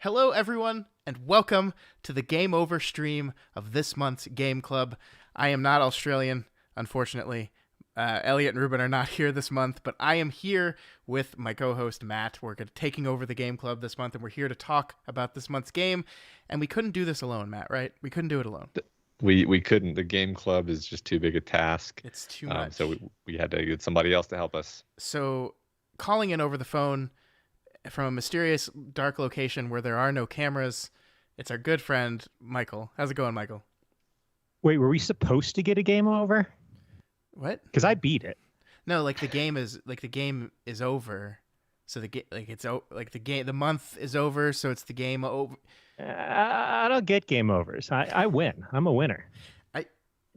Hello, everyone, and welcome to the Game Over stream of this month's Game Club. I am not Australian, unfortunately. Elliot and Ruben are not here this month, but I am here with my co-host Matt. We're taking over the Game Club this month, and we're here to talk about this month's game. And we couldn't do this alone, Matt, right? We couldn't do it alone. We couldn't. The game club is just too big a task. It's too much. So we had to get somebody else to help us. So calling in over the phone from a mysterious dark location where there are no cameras, it's our good friend Michael. How's it going, Michael? Wait, were we supposed to get a game over? What? Because I beat it. No, the game is over. So the month is over, so it's the game over. I don't get game overs. I win. I'm a winner.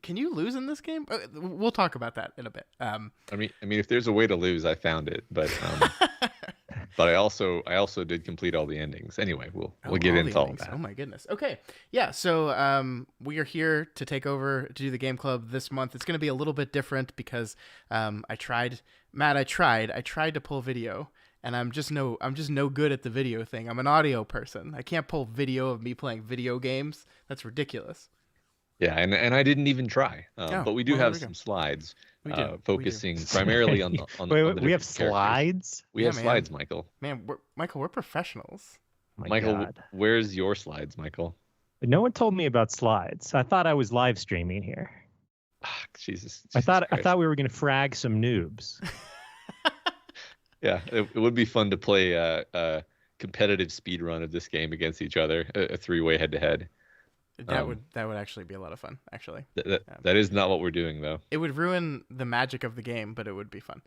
Can you lose in this game? We'll talk about that in a bit. I mean, if there's a way to lose, I found it, but but I also did complete all the endings. Anyway, we'll get into all that. Oh my goodness. Okay, yeah. So we are here to take over to do the game club this month. It's going to be a little bit different because I tried to pull video. And I'm just no good at the video thing. I'm an audio person. I can't pull video of me playing video games. That's ridiculous. Yeah, and I didn't even try. But we do have some slides focusing primarily on the we have slides? We have slides, Michael. Man, we're professionals. Michael, God. Where's your slides, Michael? No one told me about slides. I thought I was live streaming here. Jesus I thought Christ. we were going to frag some noobs. Yeah, it would be fun to play a competitive speed run of this game against each other, a three-way head-to-head. That would actually be a lot of fun, actually. That is not what we're doing, though. It would ruin the magic of the game, but it would be fun.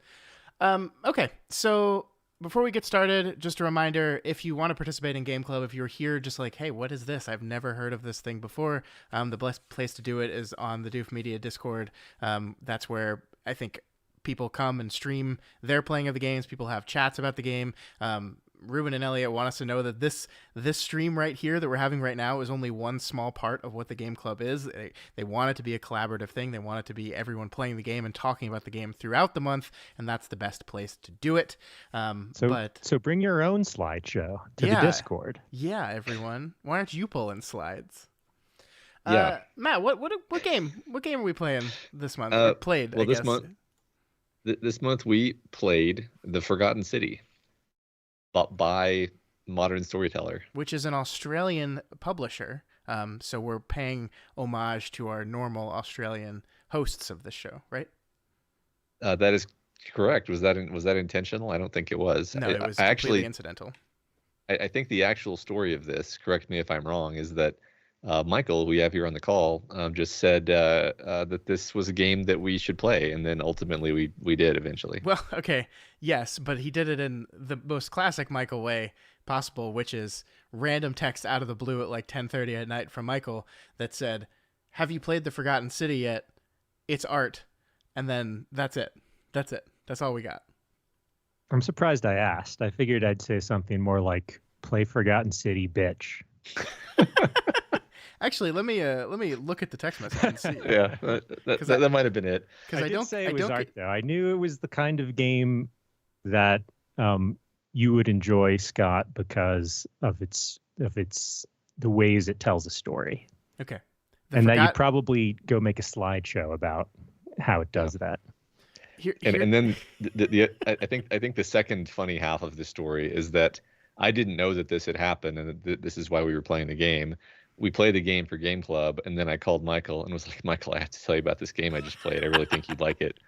Okay, so before we get started, just a reminder, if you want to participate in Game Club, if you're here just like, hey, what is this? I've never heard of this thing before, the best place to do it is on the Doof Media Discord. That's where I think people come and stream their playing of the games. People have chats about the game. Ruben and Elliot want us to know that this stream right here that we're having right now is only one small part of what the Game Club is. They want it to be a collaborative thing. They want it to be everyone playing the game and talking about the game throughout the month, and that's the best place to do it. So bring your own slideshow to the Discord. Yeah, everyone. Why aren't you pulling slides? Yeah, Matt, what game are we playing this month? This month we played The Forgotten City, by Modern Storyteller, which is an Australian publisher. So we're paying homage to our normal Australian hosts of this show, right? That is correct. Was that intentional? I don't think it was. No, it was completely incidental. I think the actual story of this, correct me if I'm wrong, is that Michael, who we have here on the call, just said that this was a game that we should play, and then ultimately we did eventually. Well, okay, yes, but he did it in the most classic Michael way possible, which is random text out of the blue at like 10:30 at night from Michael that said, "Have you played The Forgotten City yet? It's art," and then that's it. That's all we got. I'm surprised I asked. I figured I'd say something more like "Play Forgotten City, bitch." Actually, let me look at the text message and see. Yeah, that might have been it. I did say it was art, though. I knew it was the kind of game that you would enjoy, Scott, because of the ways it tells a story. Okay. That you'd probably go make a slideshow about how it does that. And then I think the second funny half of the story is that I didn't know that this had happened, and this is why we were playing the game. We played the game for Game Club, and then I called Michael and was like, "Michael, I have to tell you about this game I just played. I really think you'd like it."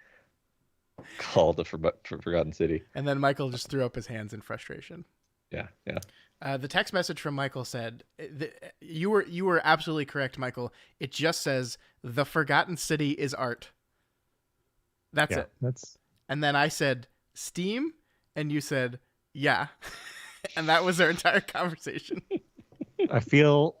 Called the Forgotten City. And then Michael just threw up his hands in frustration. Yeah. The text message from Michael said, "You were absolutely correct, Michael. It just says The Forgotten City is art. That's it." And then I said, "Steam?" And you said, "Yeah." And that was our entire conversation. I feel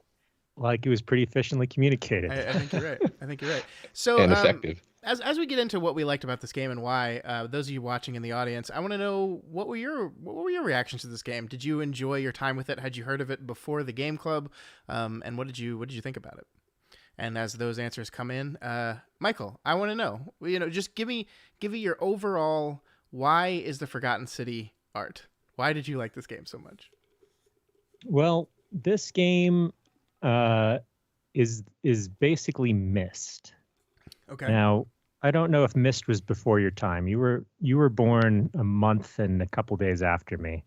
like it was pretty efficiently communicated. I think you're right. So, and effective. As we get into what we liked about this game and why, those of you watching in the audience, I want to know what were your reactions to this game? Did you enjoy your time with it? Had you heard of it before the Game Club? And what did you think about it? And as those answers come in, Michael, I want to know. Just give me your overall. Why is The Forgotten City art? Why did you like this game so much? Well, this game uh, is basically Myst. Okay. Now, I don't know if Myst was before your time. You were born a month and a couple days after me.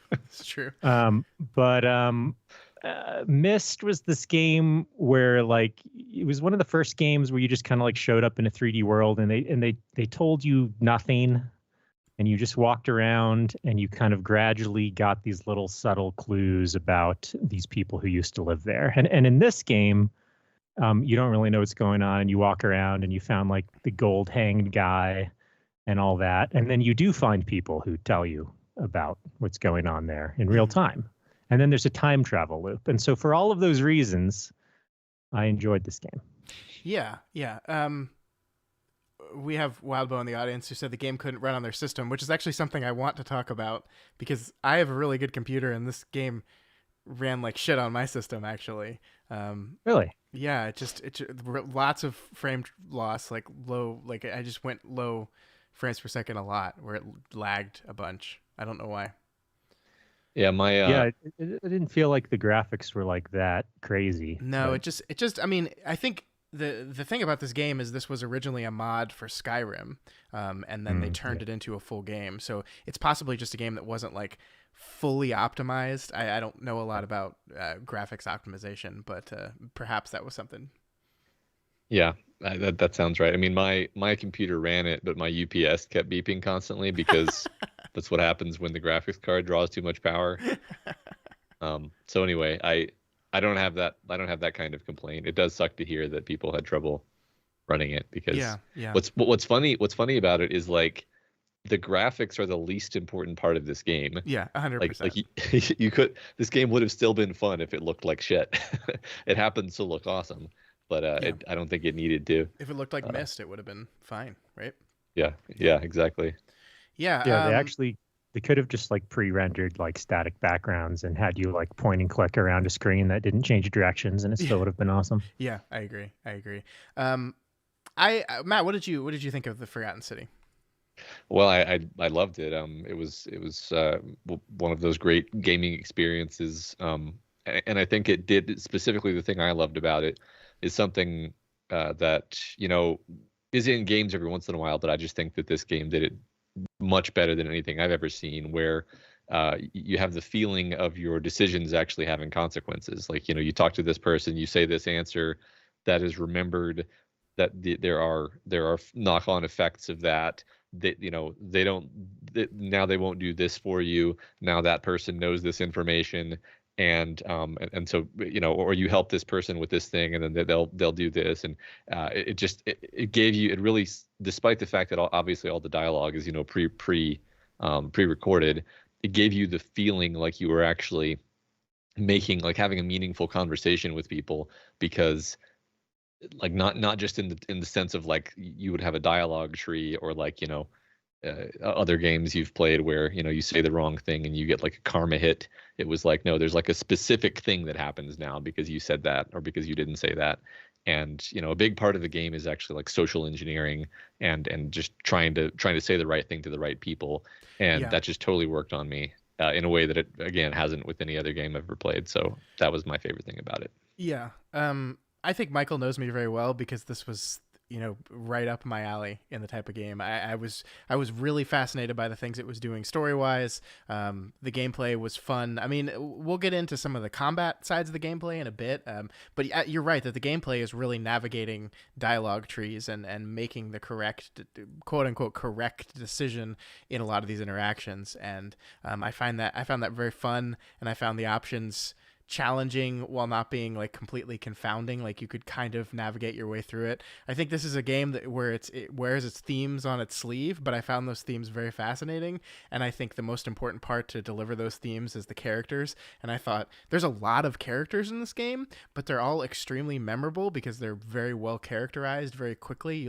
That's true. But Myst was this game where like it was one of the first games where you just kind of like showed up in a 3D world and they told you nothing and you just walked around and you kind of gradually got these little subtle clues about these people who used to live there. And in this game, you don't really know what's going on, and you walk around and you found like the gold hanged guy and all that, and then you do find people who tell you about what's going on there in real time. And then there's a time travel loop. And so for all of those reasons, I enjoyed this game. Yeah. We have Wildbow in the audience who said the game couldn't run on their system, which is actually something I want to talk about because I have a really good computer and this game ran like shit on my system actually. Really? Yeah, it lots of frame loss, like low, like I just went low frames per second a lot where it lagged a bunch. I don't know why. Yeah, It didn't feel like the graphics were like that crazy. No, but... it just I mean, I think the thing about this game is this was originally a mod for Skyrim, and then they turned it into a full game. So it's possibly just a game that wasn't like fully optimized. I don't know a lot about graphics optimization, but perhaps that was something. Yeah, that sounds right. I mean, my computer ran it, but my UPS kept beeping constantly because that's what happens when the graphics card draws too much power. So anyway, I don't have that. I don't have that kind of complaint. It does suck to hear that people had trouble running it because yeah. What's funny about it is like the graphics are the least important part of this game. Yeah, 100%. Like you could this game would have still been fun if it looked like shit. It happens to look awesome, but I don't think it needed to. If it looked like Myst, it would have been fine, right? Yeah, exactly. Yeah, they could have just like pre-rendered like static backgrounds and had you like point and click around a screen that didn't change directions, and it still would have been awesome. Yeah, I agree. Matt, what did you think of the Forgotten City? Well, I loved it. It was one of those great gaming experiences. And I think it did specifically the thing I loved about it is something that is in games every once in a while, but I just think that this game did it much better than anything I've ever seen, where you have the feeling of your decisions actually having consequences. Like, you talk to this person, you say this answer that is remembered, that there are knock-on effects of that. That now they won't do this for you. Now that person knows this information, and so or you help this person with this thing, and then they'll do this, and it gave you, it really, despite the fact that obviously all the dialogue is pre-recorded, it gave you the feeling like you were actually having a meaningful conversation with people, because like not just in the sense of like you would have a dialogue tree, or like other games you've played where you say the wrong thing and you get like a karma hit. It was like, no, there's like a specific thing that happens now because you said that or because you didn't say that. And a big part of the game is actually like social engineering and just trying to say the right thing to the right people, and that just totally worked on me in a way that it again hasn't with any other game I've ever played. So that was my favorite thing about it. Yeah. I think Michael knows me very well because this was, right up my alley in the type of game. I was really fascinated by the things it was doing story-wise. The gameplay was fun. I mean, we'll get into some of the combat sides of the gameplay in a bit, but you're right that the gameplay is really navigating dialogue trees and making the correct, quote-unquote, correct decision in a lot of these interactions. And I found that very fun, and I found the options challenging while not being like completely confounding. Like you could kind of navigate your way through it. I think this is a game where it wears its themes on its sleeve, but I found those themes very fascinating, and I think the most important part to deliver those themes is the characters. And I thought there's a lot of characters in this game, but they're all extremely memorable because they're very well characterized very quickly.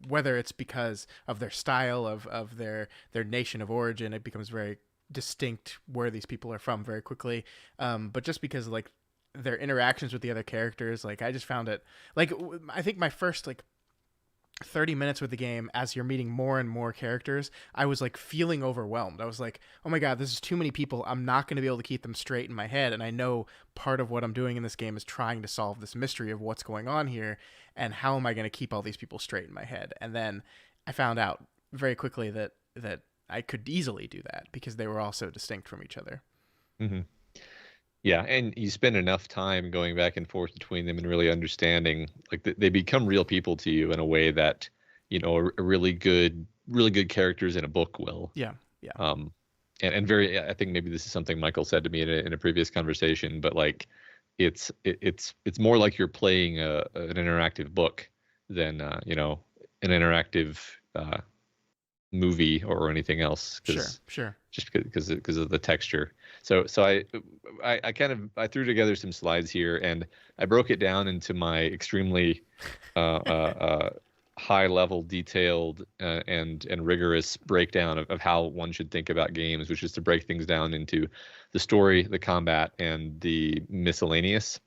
Whether it's because of their style, of their nation of origin, it becomes very distinct where these people are from very quickly, but just because like their interactions with the other characters, like I just found it like I think my first like 30 minutes with the game, as you're meeting more and more characters, I was like feeling overwhelmed. I was like, oh my God, this is too many people. I'm not going to be able to keep them straight in my head. And I know part of what I'm doing in this game is trying to solve this mystery of what's going on here. And how am I going to keep all these people straight in my head? And then I found out very quickly that I could easily do that because they were all so distinct from each other. Mm-hmm. Yeah, and you spend enough time going back and forth between them and really understanding, like they become real people to you in a way that, a really good characters in a book will. Yeah, yeah. And very, I think maybe this is something Michael said to me in a previous conversation, but like, it's more like you're playing an interactive book than an interactive movie or anything else. Sure. Just because of the texture. So I threw together some slides here, and I broke it down into my extremely high level, detailed and rigorous breakdown of how one should think about games, which is to break things down into the story, the combat, and the miscellaneous.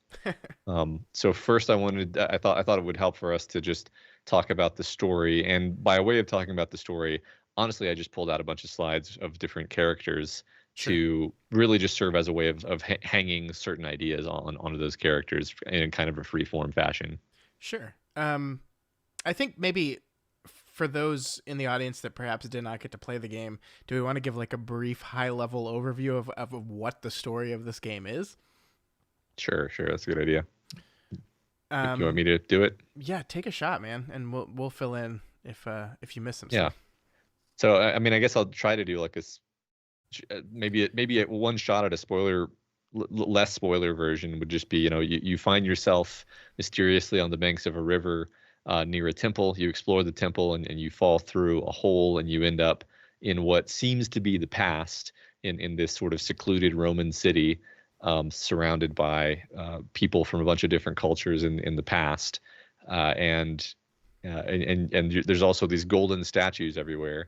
So first, I thought it would help for us to just talk about the story, and by way of talking about the story, honestly, I just pulled out a bunch of slides of different characters to really just serve as a way of hanging certain ideas onto those characters in kind of a free form fashion. Sure. I think maybe for those in the audience that perhaps did not get to play the game, do we want to give like a brief high level overview of what the story of this game is? Sure. That's a good idea. Do you want me to do it? Yeah, take a shot, man, and we'll fill in if you miss some stuff. Yeah. So I mean, I guess I'll try to do like maybe a one shot at a less spoiler version would just be, you find yourself mysteriously on the banks of a river near a temple. You explore the temple and you fall through a hole, and you end up in what seems to be the past in this sort of secluded Roman city, surrounded by people from a bunch of different cultures in the past, and there's also these golden statues everywhere.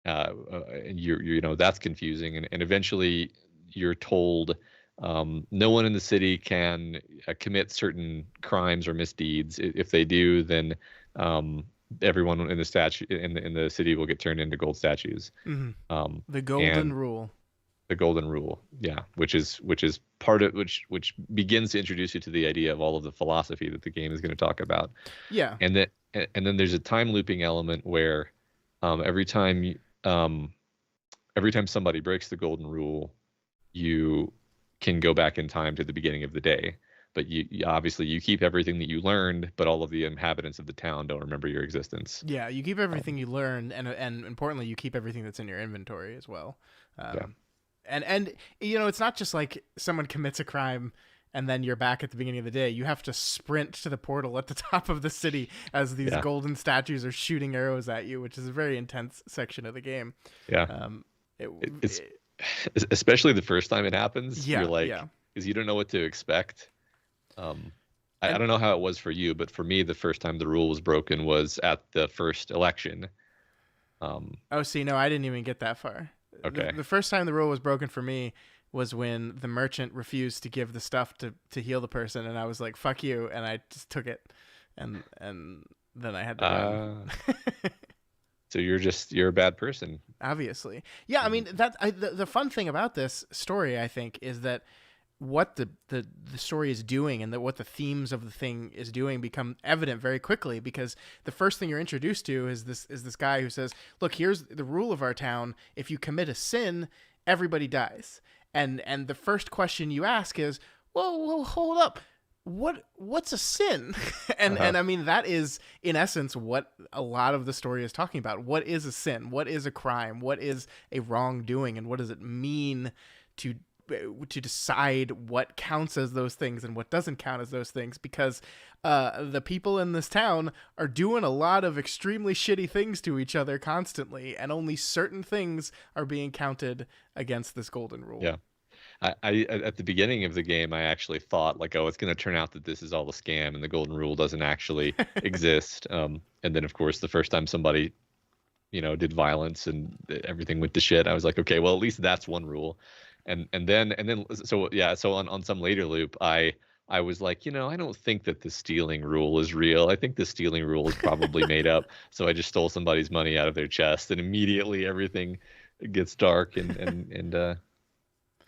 And that's confusing, and eventually you're told no one in the city can commit certain crimes or misdeeds. If they do, then everyone in the city will get turned into gold statues. Mm-hmm. The golden rule. The golden rule, yeah, which is part of which begins to introduce you to the idea of all of the philosophy that the game is going to talk about. Yeah, and then there's a time looping element where every time somebody breaks the golden rule, you can go back in time to the beginning of the day. But you obviously keep everything that you learned, but all of the inhabitants of the town don't remember your existence. Yeah, you keep everything you learned, and importantly, you keep everything that's in your inventory as well. Yeah. And it's not just like someone commits a crime and then you're back at the beginning of the day. You have to sprint to the portal at the top of the city as these golden statues are shooting arrows at you, which is a very intense section of the game. Yeah. It's especially the first time it happens. Yeah, you're like, because you don't know what to expect. I don't know how it was for you, but for me, the first time the rule was broken was at the first election. No, I didn't even get that far. Okay. The first time the rule was broken for me was when the merchant refused to give the stuff to heal the person, and I was like, "Fuck you," and I just took it, and then I had to run. So you're a bad person. Obviously, yeah. I mean, the fun thing about this story, I think, is that what the story is doing and what the themes of the thing is doing become evident very quickly, because the first thing you're introduced to is this guy who says, look, here's the rule of our town. If you commit a sin, everybody dies. And the first question you ask is, well, hold up. What's a sin? And I mean, that is in essence what a lot of the story is talking about. What is a sin? What is a crime? What is a wrongdoing? And what does it mean to decide what counts as those things and what doesn't count as those things? Because the people in this town are doing a lot of extremely shitty things to each other constantly, and only certain things are being counted against this golden rule. Yeah. I at the beginning of the game, I actually thought like, oh, it's going to turn out that this is all a scam and the golden rule doesn't actually exist. And then of course, the first time somebody, did violence and everything went to shit, I was like, okay, well, at least that's one rule. And then so on some later loop, I I was like, I don't think that the stealing rule is real. I think the stealing rule is probably made up. So I just stole somebody's money out of their chest, and immediately everything gets dark and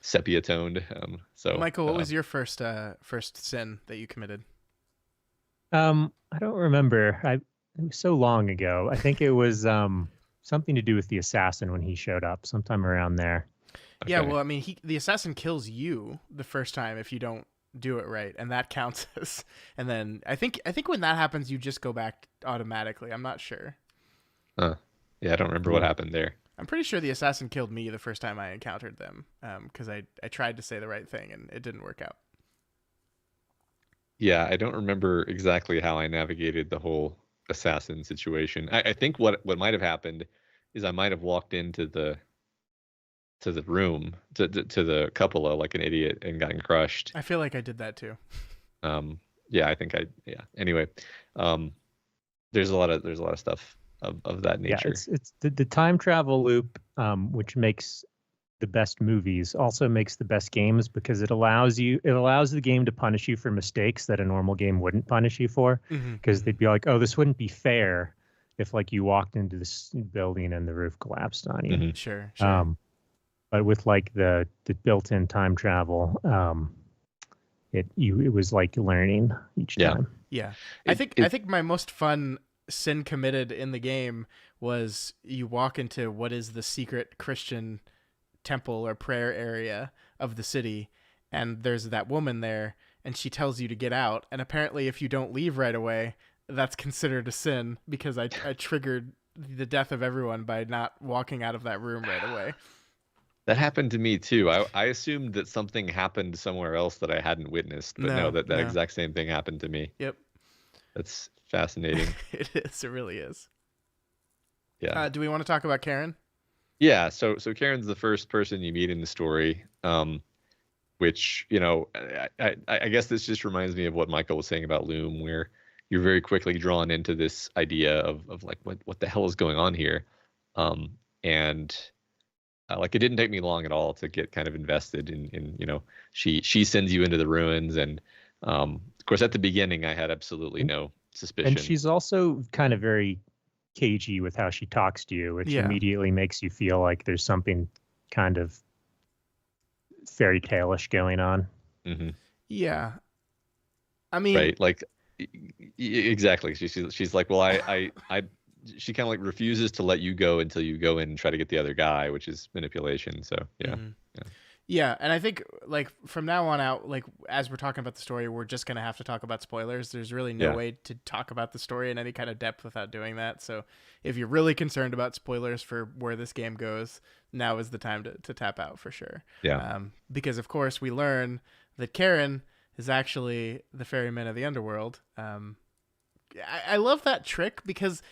sepia toned. Michael, what was your first sin that you committed? I don't remember. It was so long ago. I think it was something to do with the assassin when he showed up, sometime around there. Okay. Yeah, well, I mean, the assassin kills you the first time if you don't do it right, and that counts as. And then I think when that happens, you just go back automatically. I'm not sure. Yeah, I don't remember what happened there. I'm pretty sure the assassin killed me the first time I encountered them, because I tried to say the right thing and it didn't work out. Yeah, I don't remember exactly how I navigated the whole assassin situation. I think what might have happened is I might have walked into the room to the cupola like an idiot and gotten crushed. I feel like I did that too. Yeah, I think Anyway, there's a lot of stuff of that nature. Yeah, it's the time travel loop, which makes the best movies, also makes the best games, because it allows the game to punish you for mistakes that a normal game wouldn't punish you for, because they'd be like, oh, this wouldn't be fair if like you walked into this building and the roof collapsed on you. Mm-hmm. Sure. But with like the built-in time travel, it was like learning each time. Yeah. I think my most fun sin committed in the game was you walk into what is the secret Christian temple or prayer area of the city, and there's that woman there, and she tells you to get out, and apparently if you don't leave right away, that's considered a sin, because I triggered the death of everyone by not walking out of that room right away. That happened to me too. I assumed that something happened somewhere else that I hadn't witnessed, but no, that exact same thing happened to me. Yep. That's fascinating. It is. It really is. Yeah. Do we want to talk about Karen? Yeah. So Karen's the first person you meet in the story, which, I guess this just reminds me of what Michael was saying about Loom, where you're very quickly drawn into this idea of like, what the hell is going on here? Like, it didn't take me long at all to get kind of invested in she sends you into the ruins, and of course at the beginning I had absolutely no suspicion. And she's also kind of very cagey with how she talks to you, which immediately makes you feel like there's something kind of fairy tale-ish going on. Mm-hmm. Yeah, I mean, right, like exactly. She's like, well, she kind of like refuses to let you go until you go in and try to get the other guy, which is manipulation. So yeah. And I think like from now on out, like as we're talking about the story, we're just gonna have to talk about spoilers. There's really no way to talk about the story in any kind of depth without doing that. So if you're really concerned about spoilers for where this game goes, now is the time to tap out for sure. Yeah. Because of course we learn that Karen is actually the ferryman of the underworld. I love that trick, because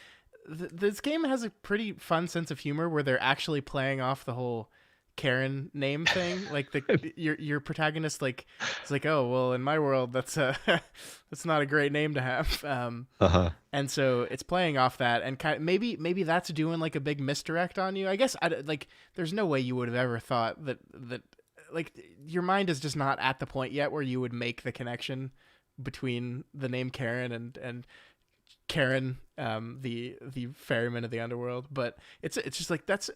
this game has a pretty fun sense of humor where they're actually playing off the whole Karen name thing. Like your protagonist, like, it's like, oh well, in my world that's not a great name to have. And so it's playing off that, and kind of, maybe that's doing like a big misdirect on you. I guess like there's no way you would have ever thought that like your mind is just not at the point yet where you would make the connection between the name Karen and Karen, the ferryman of the underworld. But it's just like this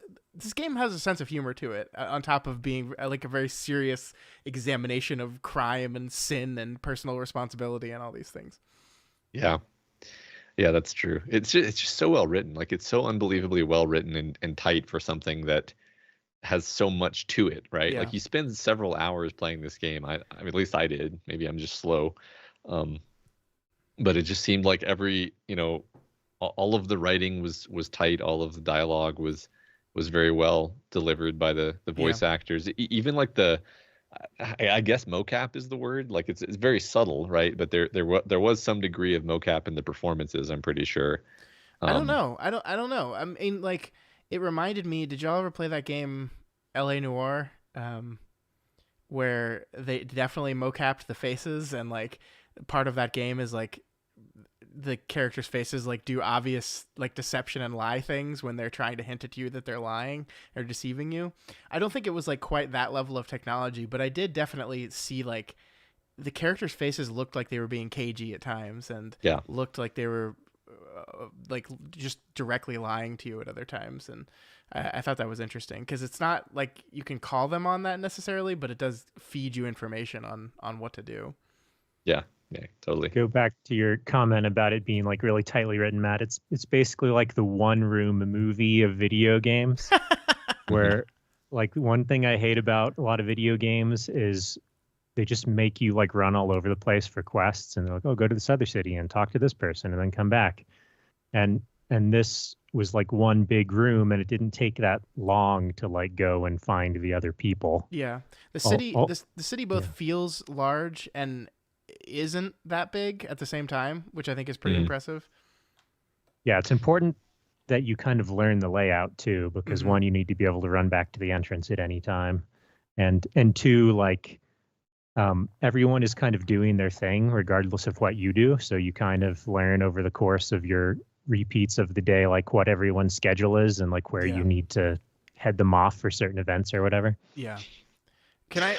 game has a sense of humor to it, on top of being like a very serious examination of crime and sin and personal responsibility and all these things. Yeah, that's true. It's just so well written. Like, it's so unbelievably well written and tight for something that has so much to it, right? Like, you spend several hours playing this game. I mean, at least I did. Maybe I'm just slow. But it just seemed like every, all of the writing was tight. All of the dialogue was very well delivered by the voice actors. Even like I guess mocap is the word. Like, it's very subtle, right? But there was some degree of mocap in the performances, I'm pretty sure. I don't know. I don't know. I mean, like, it reminded me. Did y'all ever play that game, L.A. Noire, where they definitely mocapped the faces, and like part of that game is like the characters' faces like do obvious like deception and lie things when they're trying to hint at you that they're lying or deceiving you. I don't think it was like quite that level of technology, but I did definitely see like the characters' faces looked like they were being cagey at times, and Yeah. looked like they were like just directly lying to you at other times. And I thought that was interesting because it's not like you can call them on that necessarily, but it does feed you information on what to do. Yeah. Yeah, totally. Go back to your comment about it being like really tightly written, Matt. It's basically like the one room movie of video games where like one thing I hate about a lot of video games is they just make you like run all over the place for quests, and they're like, oh, go to this other city and talk to this person and then come back. And this was like one big room, and it didn't take that long to like go and find the other people. Yeah. The city the city both feels large and isn't that big at the same time, which I think is pretty impressive. Yeah, it's important that you kind of learn the layout too, because one, you need to be able to run back to the entrance at any time, and two, like everyone is kind of doing their thing regardless of what you do, so you kind of learn over the course of your repeats of the day like what everyone's schedule is and like where you need to head them off for certain events or whatever. Yeah. Can I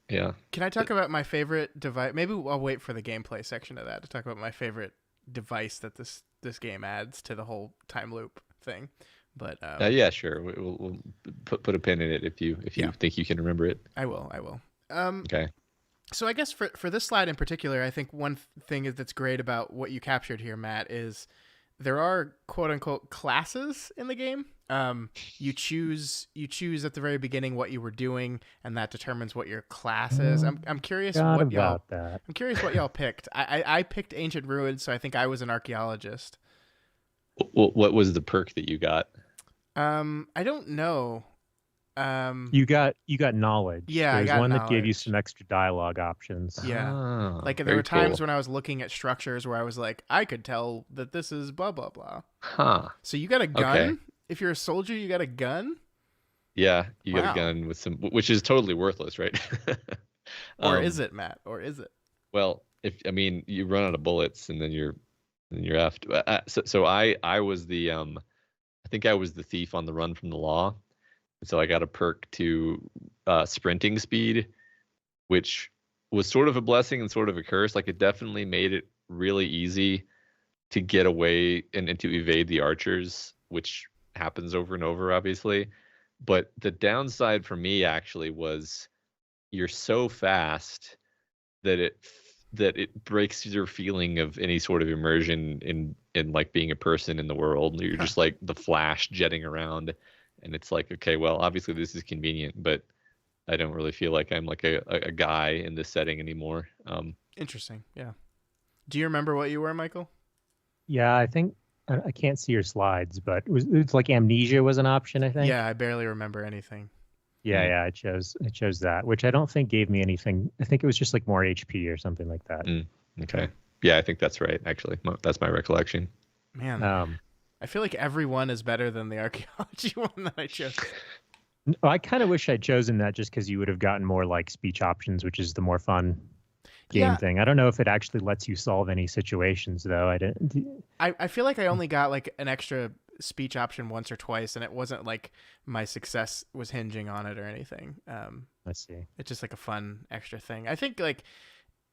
Can I talk about my favorite device? Maybe I'll wait for the gameplay section of that to talk about my favorite device that this game adds to the whole time loop thing. But yeah, sure. We'll put a pin in it if you think you can remember it. I will. Okay. So I guess for this slide in particular, I think one thing that's great about what you captured here, Matt, is there are quote unquote classes in the game. You choose at the very beginning what you were doing, and that determines what your class is. I'm curious what y'all picked. I picked Ancient Ruins, so I think I was an archaeologist. What was the perk that you got? I don't know. You got knowledge. Yeah, there's I got one knowledge. that gave you some extra dialogue options. Yeah, like there were times when I was looking at structures where I was like, I could tell that this is blah blah blah. Huh. So you got a gun. Okay. If you're a soldier, you got a gun. Yeah, you got a gun with some, which is totally worthless, right? Or is it, Matt? Or is it? Well, you run out of bullets and then you're effed. So I was the I think I was the thief on the run from the law. So I got a perk to sprinting speed, which was sort of a blessing and sort of a curse. Like it definitely made it really easy to get away and to evade the archers, which happens over and over, obviously. But the downside for me actually was you're so fast that it breaks your feeling of any sort of immersion in like being a person in the world. You're just like the Flash jetting around. And it's like, okay, well, obviously this is convenient, but I don't really feel like I'm like a guy in this setting anymore. Interesting. Yeah. Do you remember what you were, Michael? Yeah, I think I can't see your slides, but it's like amnesia was an option, I think. Yeah, I barely remember anything. Yeah, I chose that, which I don't think gave me anything. I think it was just like more HP or something like that. Okay. Yeah, I think that's right. Actually, that's my recollection. Man. I feel like every one is better than the archaeology one that I chose. I kind of wish I'd chosen that just because you would have gotten more like speech options, which is the more fun game thing. I don't know if it actually lets you solve any situations, though. I feel like I only got like an extra speech option once or twice, and it wasn't like my success was hinging on it or anything. I see. It's just like a fun extra thing. I think like,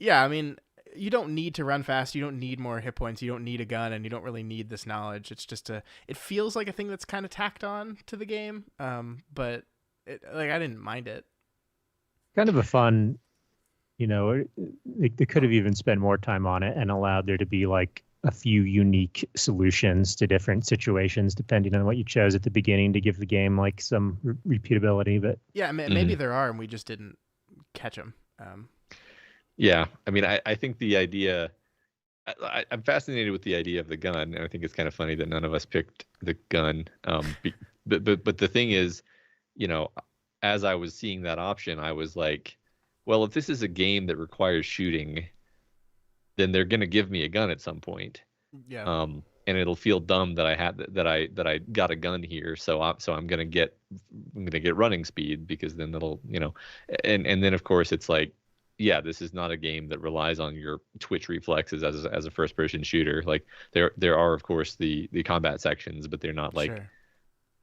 yeah, I mean, you don't need to run fast. You don't need more hit points. You don't need a gun, and you don't really need this knowledge. It's just it feels like a thing that's kind of tacked on to the game. But I didn't mind it. Kind of a fun, they could have even spent more time on it and allowed there to be like a few unique solutions to different situations, depending on what you chose at the beginning to give the game like some repeatability. But yeah, maybe there are, and we just didn't catch them. Yeah, I mean, I think the idea, I'm fascinated with the idea of the gun, and I think it's kind of funny that none of us picked the gun. But the thing is, as I was seeing that option, I was like, well, if this is a game that requires shooting, then they're going to give me a gun at some point. Yeah. And it'll feel dumb that I got a gun here, so I'm gonna get running speed, because then that'll and then of course it's like, yeah, this is not a game that relies on your twitch reflexes as a first person shooter. Like there are of course the combat sections, but they're not like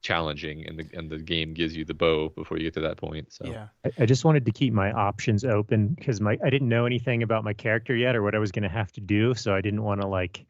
challenging, and the game gives you the bow before you get to that point. So Yeah. I just wanted to keep my options open because I didn't know anything about my character yet or what I was going to have to do, so I didn't want to like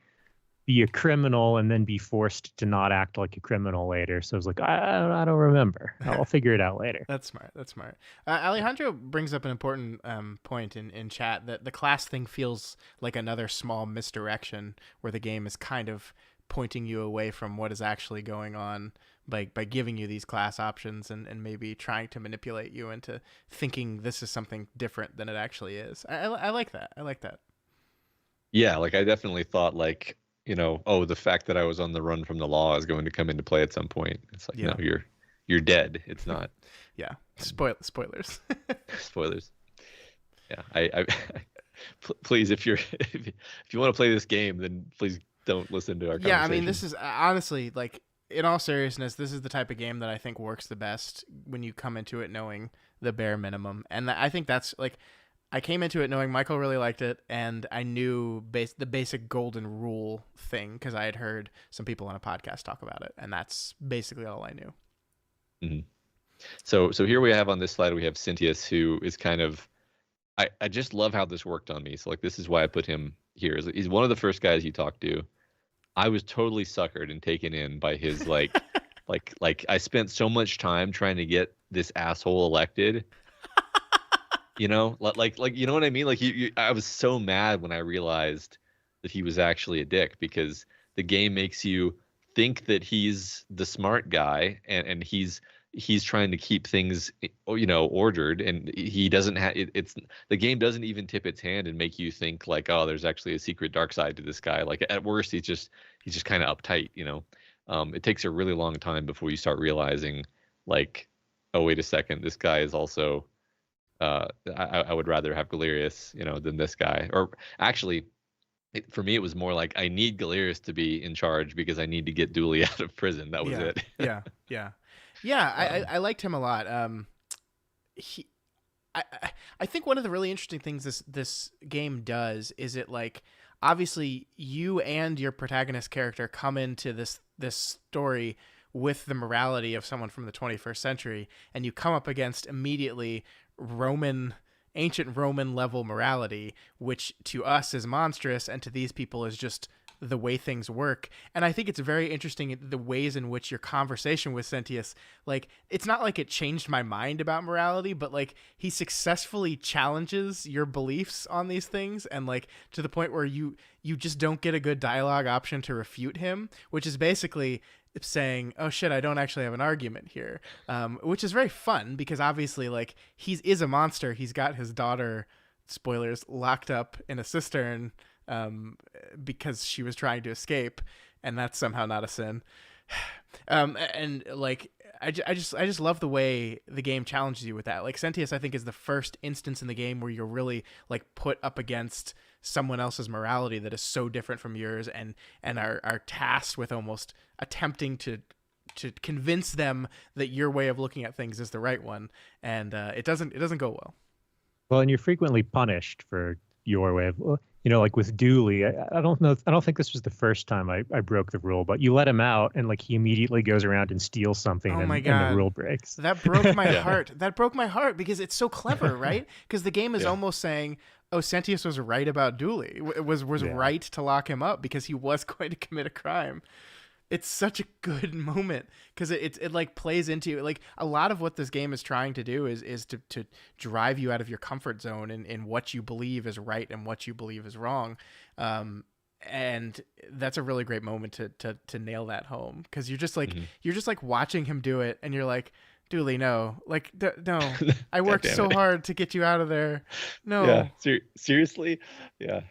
be a criminal and then be forced to not act like a criminal later. So I was like, I don't remember. I'll figure it out later. That's smart. That's smart. Alejandro brings up an important point in chat that the class thing feels like another small misdirection where the game is kind of pointing you away from what is actually going on by giving you these class options and maybe trying to manipulate you into thinking this is something different than it actually is. I like that. I like that. yeah, like I definitely thought like, oh, the fact that I was on the run from the law is going to come into play at some point. It's like, Yeah. no, you're dead. It's not. Yeah. Spoilers. Spoilers. Yeah, I please, if you want to play this game, then please don't listen to our conversation. Yeah, I mean, this is honestly, like, in all seriousness, this is the type of game that I think works the best when you come into it knowing the bare minimum. And I think that's, like, I came into it knowing Michael really liked it, and I knew the basic golden rule thing because I had heard some people on a podcast talk about it, and that's basically all I knew. Mm-hmm. So here we have on this slide, we have Cynthius, who is kind of, I just love how this worked on me. So like, this is why I put him here. He's one of the first guys you talk to. I was totally suckered and taken in by his like, like I spent so much time trying to get this asshole elected. Like you know what I mean? Like I was so mad when I realized that he was actually a dick, because the game makes you think that he's the smart guy, and he's trying to keep things, ordered, and he doesn't have it's the game doesn't even tip its hand and make you think like, oh, there's actually a secret dark side to this guy. Like at worst, he's just kind of uptight. It takes a really long time before you start realizing like, oh, wait a second, this guy is also I would rather have Galerius, than this guy. Or actually, for me, it was more like I need Galerius to be in charge because I need to get Dooley out of prison. That was it. Yeah. I liked him a lot. I think one of the really interesting things this game does is it, like, obviously you and your protagonist character come into this story with the morality of someone from the 21st century, and you come up against immediately ancient Roman level morality, which to us is monstrous and to these people is just the way things work. And I think it's very interesting the ways in which your conversation with Cynthius, like, it's not like it changed my mind about morality, but like he successfully challenges your beliefs on these things, and like to the point where you just don't get a good dialogue option to refute him, which is basically saying, oh shit, I don't actually have an argument here, which is very fun because obviously, like, he is a monster. He's got his daughter, spoilers, locked up in a cistern because she was trying to escape, and that's somehow not a sin. And like, I just love the way the game challenges you with that. Like, Cynthius, I think, is the first instance in the game where you're really like put up against someone else's morality that is so different from yours, and are tasked with almost attempting to convince them that your way of looking at things is the right one, and it doesn't go well. Well, and you're frequently punished for your way of, like with Dooley. I don't think this was the first time I broke the rule, but you let him out and like he immediately goes around and steals something, oh and, my God. and the rule breaks. That broke my heart. That broke my heart because it's so clever, right? Because the game is almost saying, oh, Cynthius was right about Dooley. Was right to lock him up because he was going to commit a crime. It's such a good moment because it like plays into, like, a lot of what this game is trying to do is to drive you out of your comfort zone in what you believe is right and what you believe is wrong. And that's a really great moment to nail that home, because you're just like watching him do it, and you're like, Dooley, no, like, no, I worked so hard to get you out of there. No. Yeah, seriously, yeah.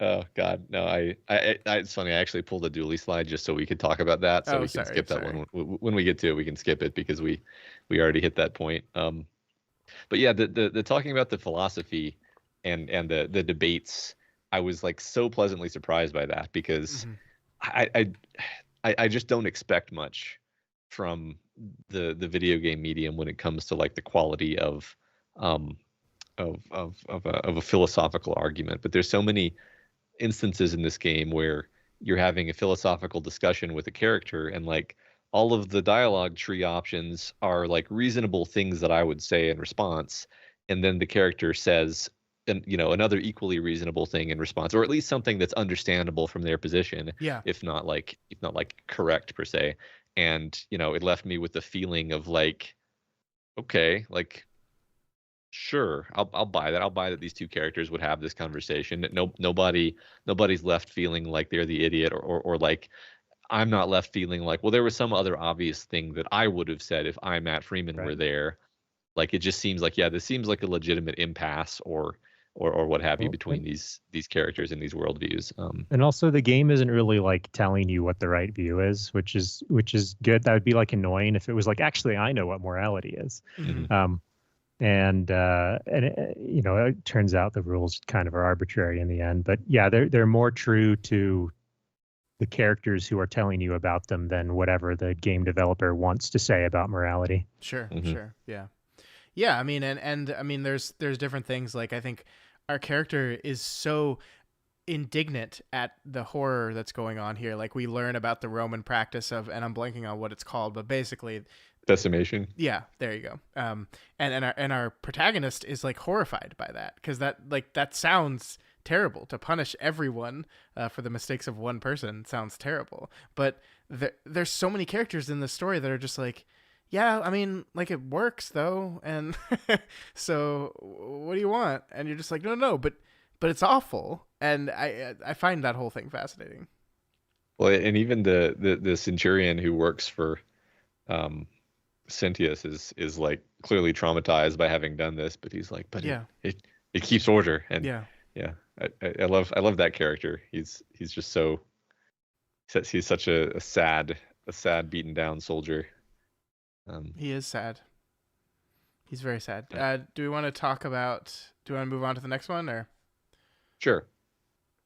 Oh God, no! I it's funny. I actually pulled a Dooley slide just so we could talk about that. So we can skip that one when we get to it. We can skip it because we already hit that point. But yeah, the talking about the philosophy and the debates, I was like so pleasantly surprised by that, because I just don't expect much from the video game medium when it comes to like the quality of a philosophical argument. But there's so many instances in this game where you're having a philosophical discussion with a character, and like all of the dialogue tree options are like reasonable things that I would say in response, and then the character says another equally reasonable thing in response, or at least something that's understandable from their position, Yeah. if not like correct per se. And it left me with the feeling of like, okay, like, sure, I'll buy that. I'll buy that these two characters would have this conversation. Nobody's left feeling like they're the idiot, or like I'm not left feeling like, well, there was some other obvious thing that I would have said if I, Matt Freeman, were Right. there. Like, it just seems like, yeah, this seems like a legitimate impasse or what have you Well, between these characters and these worldviews. And also the game isn't really like telling you what the right view is, which is good. That would be like annoying if it was like, actually, I know what morality is. Mm-hmm. And it turns out the rules kind of are arbitrary in the end. But yeah, they're more true to the characters who are telling you about them than whatever the game developer wants to say about morality. Sure, Mhm. sure. Yeah. Yeah, I mean, and I mean, there's different things. Like, I think our character is so indignant at the horror that's going on here. Like, we learn about the Roman practice of, and I'm blanking on what it's called, but basically, Decimation. yeah, there you go. And our protagonist is like horrified by that, because that sounds terrible. To punish everyone for the mistakes of one person sounds terrible. But there's so many characters in this story that are just like, yeah, I mean, like, it works though, and so what do you want? And you're just like, no, but it's awful, and I find that whole thing fascinating. Well, and even the centurion who works for Cynthius is like clearly traumatized by having done this, but he's like, but Yeah, it keeps order. And yeah. I love that character. He's just so, he's such a sad beaten down soldier. He is sad. He's very sad. Yeah. Do we want to talk about? Do we want to move on to the next one, or? Sure.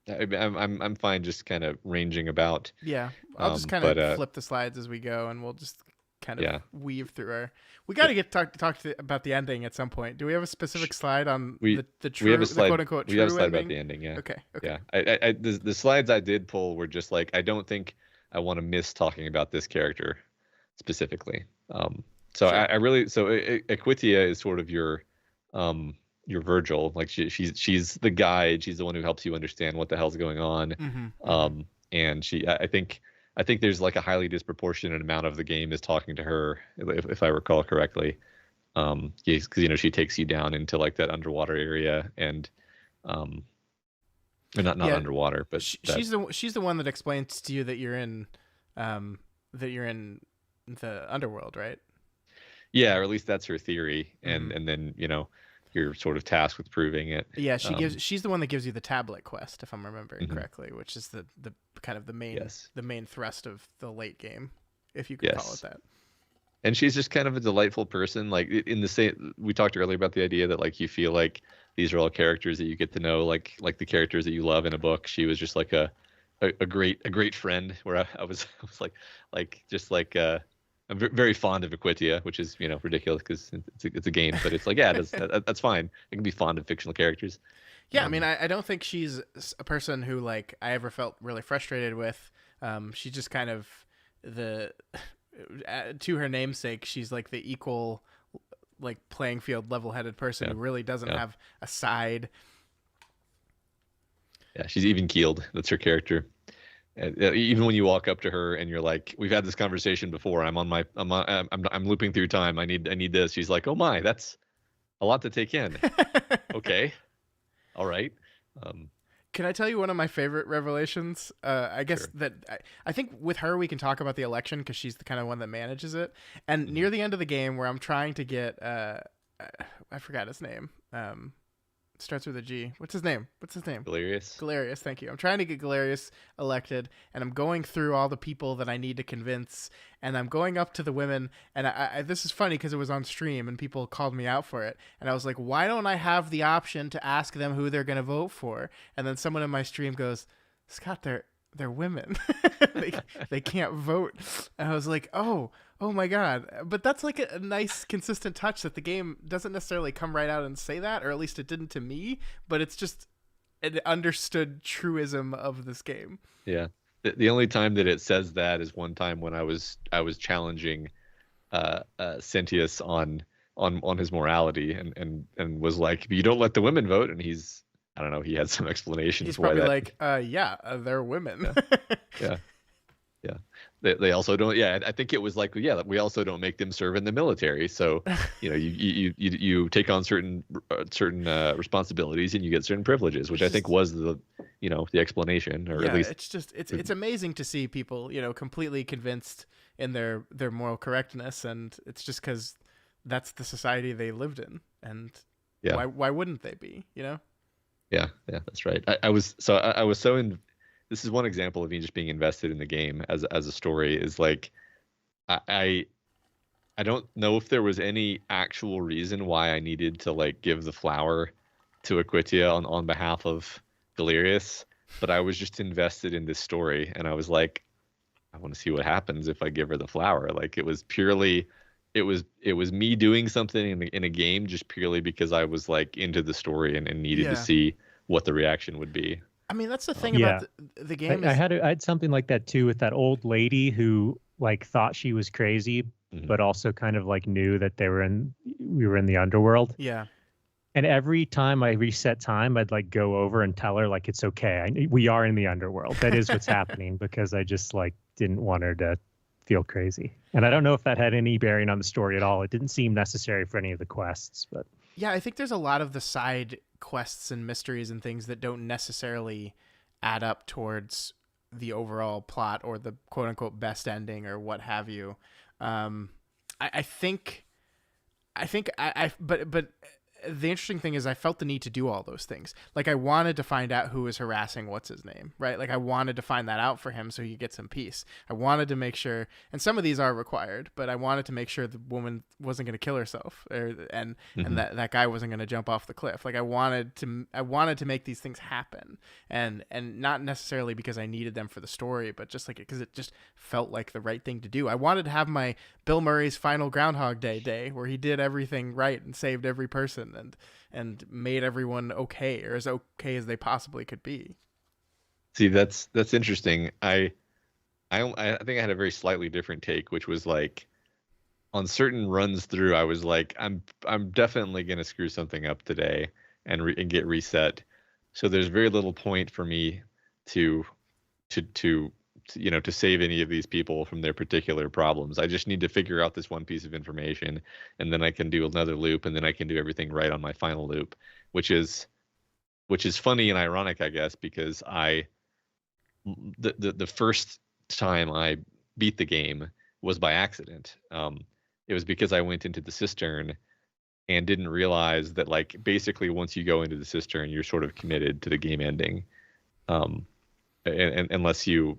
I'm fine just kind of ranging about. Yeah, I'll just kind of but flip the slides as we go, and we'll just kind of Yeah. weave through our. We got to about the ending at some point. Do we have a specific slide on the true, we have a slide, the quote unquote true we have a slide ending? about the ending. Yeah. Okay. Yeah. The slides I did pull were just like, I don't think I want to miss talking about this character specifically. So Sure. I really, so Equitia is sort of your Virgil. Like, she's the guide. She's the one who helps you understand what the hell's going on. Mm-hmm. And I think there's like a highly disproportionate amount of the game is talking to her, if I recall correctly. Because she takes you down into like that underwater area, and or not Yeah, underwater, but she's the one that explains to you that you're in the underworld, right? yeah, or at least that's her theory, and Mhm. and then you're sort of tasked with proving it. Yeah, she's the one that gives you the tablet quest, if I'm remembering Mhm. correctly, which is the kind of the main Yes. the main thrust of the late game, if you could call it Yes. that. And she's just kind of a delightful person. Like, in the same, we talked earlier about the idea that like you feel like these are all characters that you get to know, like the characters that you love in a book. She was just like a great friend, where I was just like I'm very fond of Equitia, which is ridiculous because it's a game, but it's like, yeah, that's fine. I can be fond of fictional characters. Yeah, I mean, I don't think she's a person who like I ever felt really frustrated with. She's just kind of to her namesake, she's like the equal, like, playing field, level-headed person who really doesn't have a side. Yeah, she's even keeled. That's her character. Even when you walk up to her and you're like, "We've had this conversation before. I'm looping through time. I need this." She's like, "Oh my, that's a lot to take in." Okay, all right. Can I tell you one of my favorite revelations? I guess Sure. that I think with her we can talk about the election because she's the kind of one that manages it. And near the end of the game, where I'm trying to get, I forgot his name. Starts with a G. What's his name? Hilarious. Galerius, thank you. I'm trying to get Galerius elected, and I'm going through all the people that I need to convince, and I'm going up to the women, and I this is funny because it was on stream, and people called me out for it, and I was like, why don't I have the option to ask them who they're going to vote for? And then someone in my stream goes, Scott, they're women. they can't vote. And I was like, oh my God. But that's like a nice consistent touch that the game doesn't necessarily come right out and say that, or at least it didn't to me, but it's just an understood truism of this game. Yeah. the only time that it says that is one time when I was challenging Sentius on his morality, and was like, you don't let the women vote, and he's, I don't know, he had some explanation He's for why probably that. like, yeah, they're women. Yeah. Yeah. They also don't. Yeah, I think it was like, yeah, we also don't make them serve in the military. So, you take on certain responsibilities, and you get certain privileges, which I think was the explanation, or at least it's amazing to see people completely convinced in their moral correctness, and it's just because that's the society they lived in, and yeah, why wouldn't they be? Yeah, that's right. I was so in. This is one example of me just being invested in the game as a story. Is like, I don't know if there was any actual reason why I needed to like give the flower to Aquitia on behalf of Delirious, but I was just invested in this story, and I was like, I want to see what happens if I give her the flower. Like, it was purely, it was me doing something in a game just purely because I was like into the story and needed to see what the reaction would be. I mean, that's the thing about the game. I had something like that too, with that old lady who like thought she was crazy, but also kind of like knew that we were in the underworld. Yeah. And every time I reset time, I'd like go over and tell her like, it's okay. We are in the underworld. That is what's happening, because I just like didn't want her to feel crazy. And I don't know if that had any bearing on the story at all. It didn't seem necessary for any of the quests, but yeah, I think there's a lot of the side quests and mysteries and things that don't necessarily add up towards the overall plot or the quote unquote best ending or what have you. But the interesting thing is I felt the need to do all those things. Like, I wanted to find out who was harassing what's his name, right? Like, I wanted to find that out for him so he gets some peace. I wanted to make sure, and some of these are required, but I wanted to make sure the woman wasn't going to kill herself, and that guy wasn't going to jump off the cliff. Like, I wanted to make these things happen, and not necessarily because I needed them for the story, but just like because it just felt like the right thing to do. I wanted to have my Bill Murray's final Groundhog Day where he did everything right and saved every person and made everyone okay, or as okay as they possibly could be. See, that's interesting. I think I had a very slightly different take, which was like, on certain runs through, I was like, I'm definitely gonna screw something up today and get reset. So there's very little point for me to save any of these people from their particular problems. I just need to figure out this one piece of information, and then I can do another loop, and then I can do everything right on my final loop, which is funny and ironic, I guess, because the first time I beat the game was by accident. It was because I went into the cistern and didn't realize that, like, basically once you go into the cistern, you're sort of committed to the game ending. And unless you,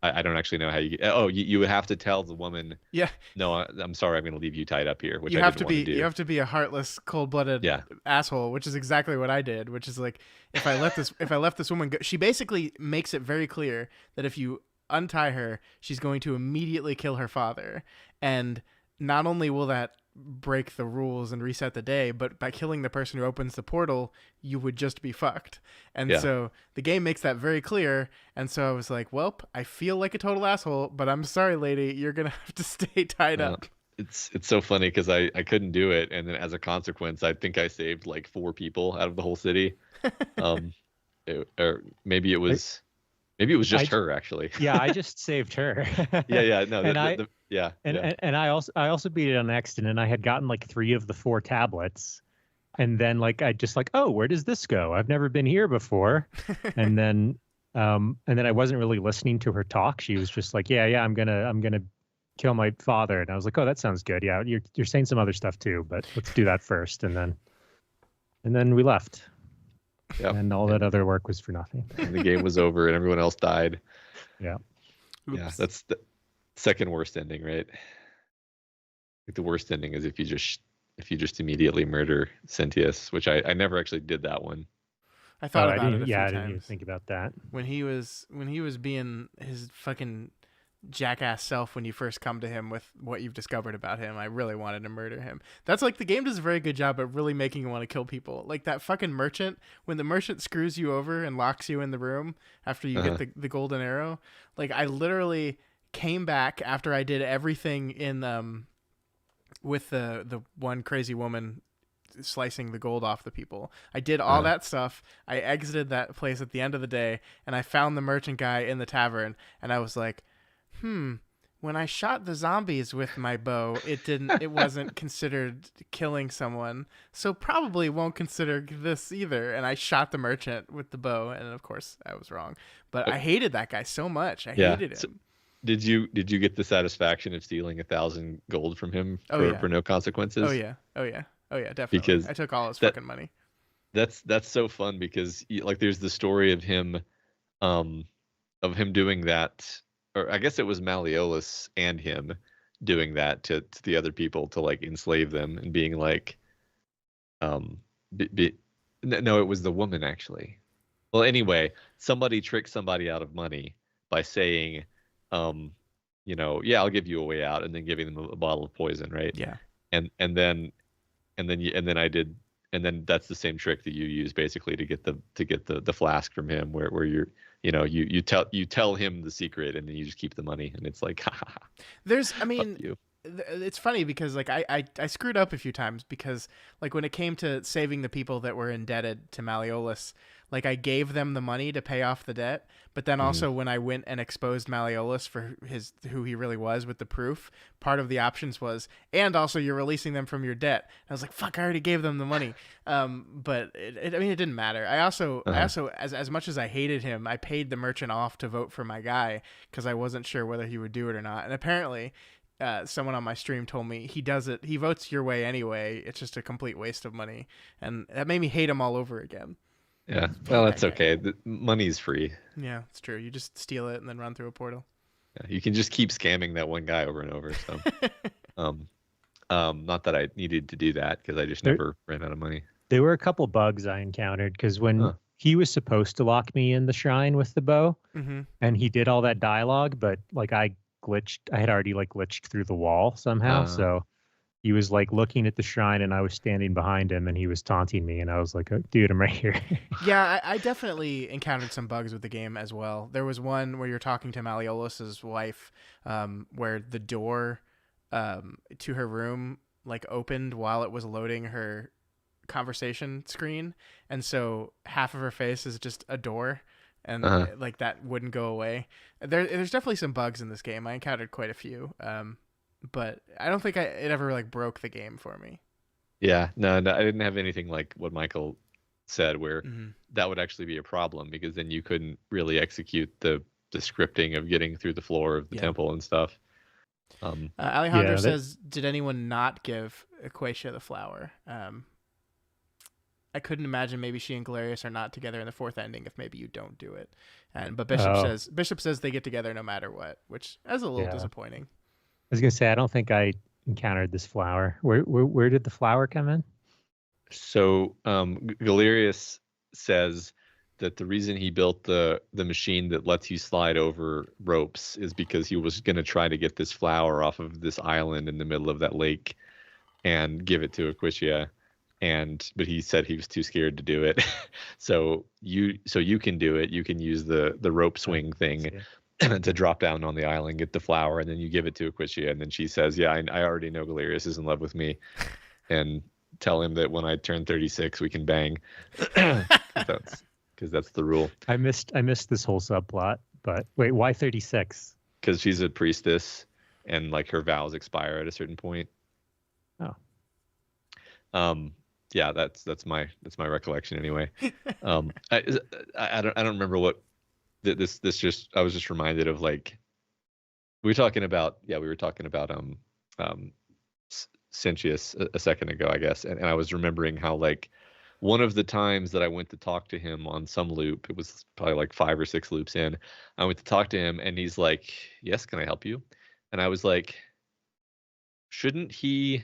I don't actually know how you. Oh, you would have to tell the woman. Yeah. No, I'm sorry. I'm going to leave you tied up here. Which you I have didn't to be. want to do. You have to be a heartless, cold-blooded asshole, which is exactly what I did. Which is like, if I left this woman go, she basically makes it very clear that if you untie her, she's going to immediately kill her father, and not only will that break the rules and reset the day, but by killing the person who opens the portal, you would just be fucked. And so the game makes that very clear. And so I was like, well, I feel like a total asshole, but I'm sorry, lady, you're gonna have to stay tied up. It's so funny because I couldn't do it, and then as a consequence, I think I saved like 4 people out of the whole city. Or maybe it was just her, actually. Yeah, I just saved her. Yeah, no, and I also beat it on accident, and I had gotten like 3 of the 4 tablets, and then like I just like, oh, where does this go? I've never been here before, and then I wasn't really listening to her talk. She was just like, yeah, I'm gonna kill my father, and I was like, oh, that sounds good. Yeah, you're saying some other stuff too, but let's do that first, and then we left. Yep. And all that other work was for nothing. And the game was over, and everyone else died. Yeah. Oops. Yeah, that's the second worst ending, right? Like, the worst ending is if you just immediately murder Sentius, which I never actually did that one. I thought about it a few I times. didn't even think about that. When he was being his fucking jackass self when you first come to him with what you've discovered about him. I really wanted to murder him. That's like the game does a very good job at really making you want to kill people. Like that fucking merchant, when the merchant screws you over and locks you in the room after you get the golden arrow. Like I literally came back after I did everything in with the one crazy woman slicing the gold off the people. I did all that stuff. I exited that place at the end of the day, and I found the merchant guy in the tavern, and I was like, when I shot the zombies with my bow, it wasn't considered killing someone, so probably won't consider this either. And I shot the merchant with the bow, and of course I was wrong. But I hated that guy so much. I hated him. So did you get the satisfaction of stealing 1,000 gold from him for no consequences? Oh yeah, definitely. Because I took all his fucking money. That's so fun because like there's the story of him doing that. Or I guess it was Malleolus and him doing that to the other people to like enslave them and being like, no, it was the woman actually. Well, anyway, somebody tricked somebody out of money by saying, I'll give you a way out, and then giving them a bottle of poison, right? Yeah. And then that's the same trick that you use basically to get the flask from him, where you're. You tell him the secret, and then you just keep the money, and it's like, it's funny because like I screwed up a few times because like when it came to saving the people that were indebted to Malleolus, like I gave them the money to pay off the debt, but then also when I went and exposed Malleolus for who he really was with the proof, part of the options was, and also you're releasing them from your debt. And I was like, fuck, I already gave them the money. But it didn't matter. I also as much as I hated him, I paid the merchant off to vote for my guy because I wasn't sure whether he would do it or not. And apparently someone on my stream told me he does it. He votes your way anyway. It's just a complete waste of money. And that made me hate him all over again. Yeah, well, that's okay. The money's free. Yeah, it's true. You just steal it and then run through a portal. Yeah, you can just keep scamming that one guy over and over. So, not that I needed to do that because I just never ran out of money. There were a couple bugs I encountered because when he was supposed to lock me in the shrine with the bow, and he did all that dialogue, but like I had already like glitched through the wall somehow, so. He was like looking at the shrine and I was standing behind him and he was taunting me and I was like, oh, dude, I'm right here. Yeah, I definitely encountered some bugs with the game as well. There was one where you're talking to Malleolus's wife, where the door to her room like opened while it was loading her conversation screen. And so half of her face is just a door and like that wouldn't go away. There's definitely some bugs in this game. I encountered quite a few. But I don't think it ever like broke the game for me. Yeah, no, I didn't have anything like what Michael said, where that would actually be a problem because then you couldn't really execute the scripting of getting through the floor of the temple and stuff. Alejandro says, "Did anyone not give Equatia the flower?" I couldn't imagine maybe she and Galerius are not together in the fourth ending if maybe you don't do it. But Bishop says they get together no matter what, which is a little disappointing. I was gonna say I don't think I encountered this flower. Where did the flower come in? So Galerius says that the reason he built the machine that lets you slide over ropes is because he was gonna try to get this flower off of this island in the middle of that lake and give it to Equatia. But he said he was too scared to do it. so you can do it. You can use the rope swing thing. To drop down on the island, get the flower, and then you give it to Equatia, and then she says, "Yeah, I already know Galerius is in love with me," and tell him that when I turn 36, we can bang. Because that's the rule. I missed this whole subplot, but wait, why 36? Because she's a priestess, and like her vows expire at a certain point. Oh. Yeah, that's my recollection anyway. I don't remember what. This just I was just reminded of like we were talking about Sentius a second ago, I guess, and I was remembering how like one of the times that I went to talk to him on some loop, it was probably like 5 or 6 loops in, I went to talk to him and he's like, "Yes, can I help you?" And I was like, shouldn't he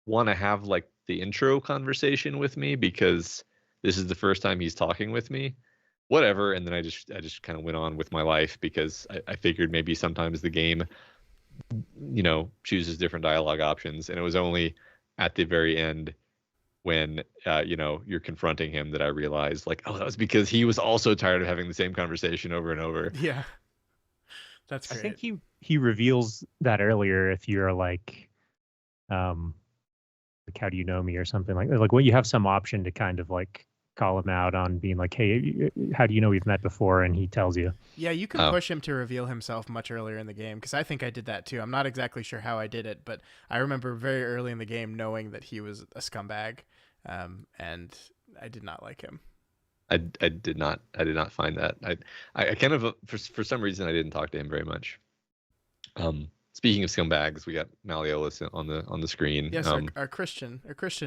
want to have like the intro conversation with me because this is the first time he's talking with me? whatever. And then I just kind of went on with my life because I figured maybe sometimes the game, chooses different dialogue options. And it was only at the very end when you're confronting him that I realized, like, oh, that was because he was also tired of having the same conversation over and over. Yeah, that's great. I think he reveals that earlier if you're like how do you know me or something like when you have some option to kind of like call him out on being like, hey, how do you know we've met before? And he tells you. Yeah, you can push him to reveal himself much earlier in the game, because I think I did that too. I'm not exactly sure how I did it, but I remember very early in the game knowing that he was a scumbag, and I did not like him. I did not find that. I kind of for some reason I didn't talk to him very much. Speaking of scumbags, we got Malleolus on the screen. Yes, our Christian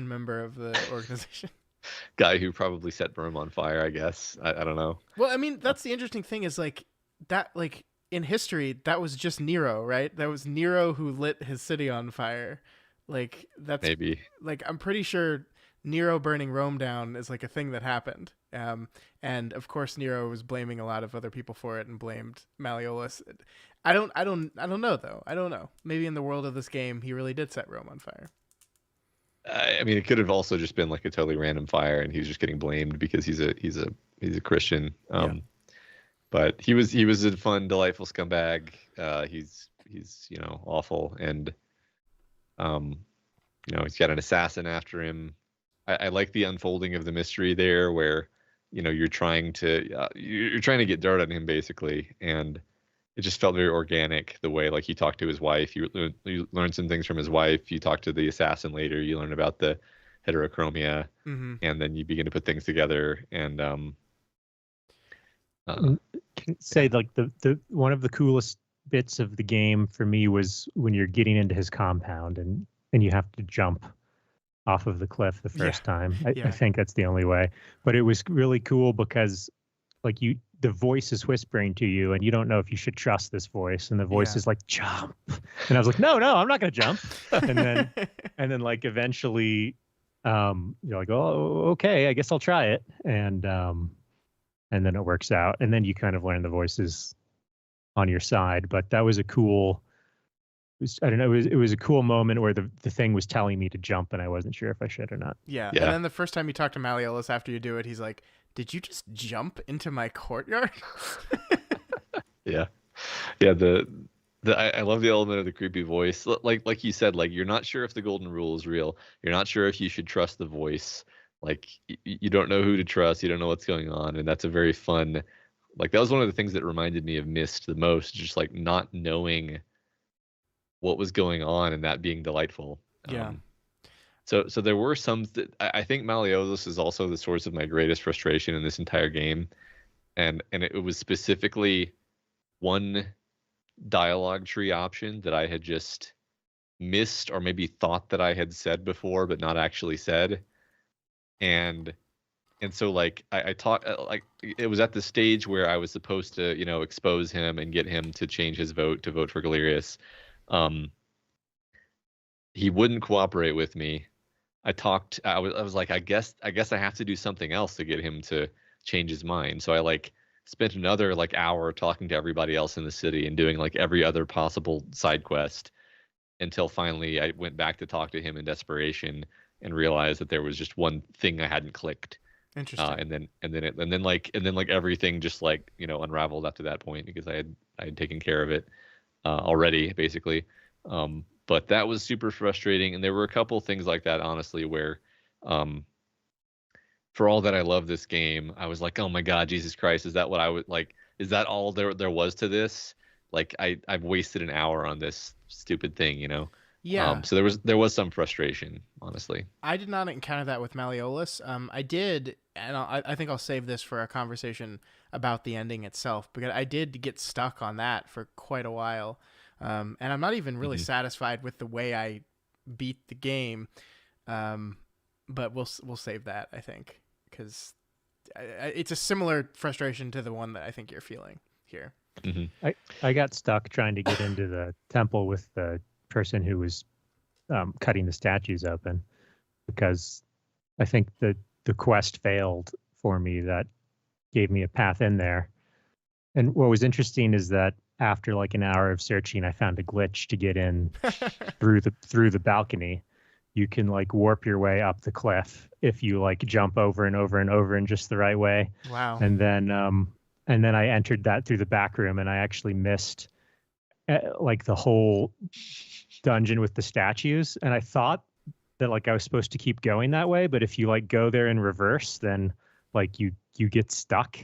member of the organization. Guy who probably set Rome on fire, I guess. I don't know. Well, I mean, that's the interesting thing is like that, like in history, that was just Nero, right? That was Nero who lit his city on fire. Like that's maybe like I'm pretty sure Nero burning Rome down is like a thing that happened. And of course Nero was blaming a lot of other people for it and blamed Malleolus. I don't know though. I don't know. Maybe in the world of this game, he really did set Rome on fire. I mean, it could have also just been like a totally random fire, and he was just getting blamed because he's a Christian. But he was a fun, delightful scumbag. He's awful, and he's got an assassin after him. I like the unfolding of the mystery there, where you're trying to get dirt on him basically, and it just felt very organic the way like he talked to his wife. You learn some things from his wife. You talk to the assassin later. You learn about the heterochromia, and then you begin to put things together. And say like the one of the coolest bits of the game for me was when you're getting into his compound and you have to jump off of the cliff the first time. I think that's the only way. But it was really cool because like the voice is whispering to you and you don't know if you should trust this voice, and the voice is like, jump. And I was like, no, I'm not going to jump. and then like eventually you're like, oh, okay, I guess I'll try it. And then it works out. And then you kind of learn the voices on your side. But that was a cool, I don't know, it was a cool moment where the thing was telling me to jump and I wasn't sure if I should or not. Yeah. And then the first time you talk to Malleolus after you do it, he's like, did you just jump into my courtyard? Yeah. I love the element of the creepy voice. Like you said, like you're not sure if the golden rule is real. You're not sure if you should trust the voice. Like you don't know who to trust. You don't know what's going on, and that's a very fun. Like that was one of the things that reminded me of Myst the most. Just like not knowing what was going on and that being delightful. Yeah. So there were some. I think Malleolus is also the source of my greatest frustration in this entire game, and it was specifically one dialogue tree option that I had just missed or maybe thought that I had said before but not actually said, and so like I taught like it was at the stage where I was supposed to expose him and get him to change his vote to vote for Galerius. He wouldn't cooperate with me. I was like, I guess I have to do something else to get him to change his mind. So I like spent another like hour talking to everybody else in the city and doing like every other possible side quest until finally I went back to talk to him in desperation and realized that there was just one thing I hadn't clicked. Interesting. And then like everything just like unraveled after that point because I had taken care of it already basically. But that was super frustrating, and there were a couple things like that honestly where for all that I love this game, I was like, oh my god, Jesus Christ, is that what I would like? Is that all there was to this? Like I've wasted an hour on this stupid thing, Yeah. So there was some frustration, honestly. I did not encounter that with Malleolus. I did, and I think I'll save this for a conversation about the ending itself, because I did get stuck on that for quite a while. And I'm not even really satisfied with the way I beat the game. But we'll save that, I think, because it's a similar frustration to the one that I think you're feeling here. Mm-hmm. I got stuck trying to get into the temple with the person who was cutting the statues open, because I think the quest failed for me that gave me a path in there. And what was interesting is that after like an hour of searching, I found a glitch to get in through the balcony. You can like warp your way up the cliff if you like jump over and over and over in just the right way. Wow. And then I entered that through the back room, and I actually missed like the whole dungeon with the statues. And I thought that like I was supposed to keep going that way, but if you like go there in reverse, then like you get stuck.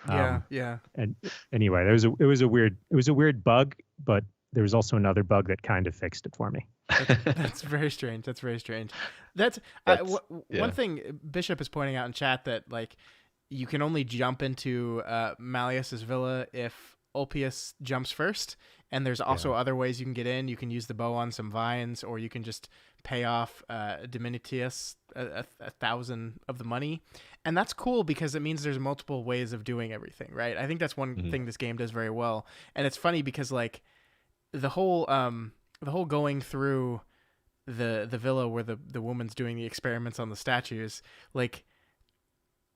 Yeah. And anyway, it was a weird bug, but there was also another bug that kind of fixed it for me. That's very strange. One thing Bishop is pointing out in chat, that like you can only jump into Malleus's villa if Ulpius jumps first, and there's also other ways you can get in. You can use the bow on some vines, or you can just pay off Diminutius 1,000 of the money. And that's cool because it means there's multiple ways of doing everything, right? I think that's one thing this game does very well. And it's funny because like the whole going through the villa where the woman's doing the experiments on the statues, like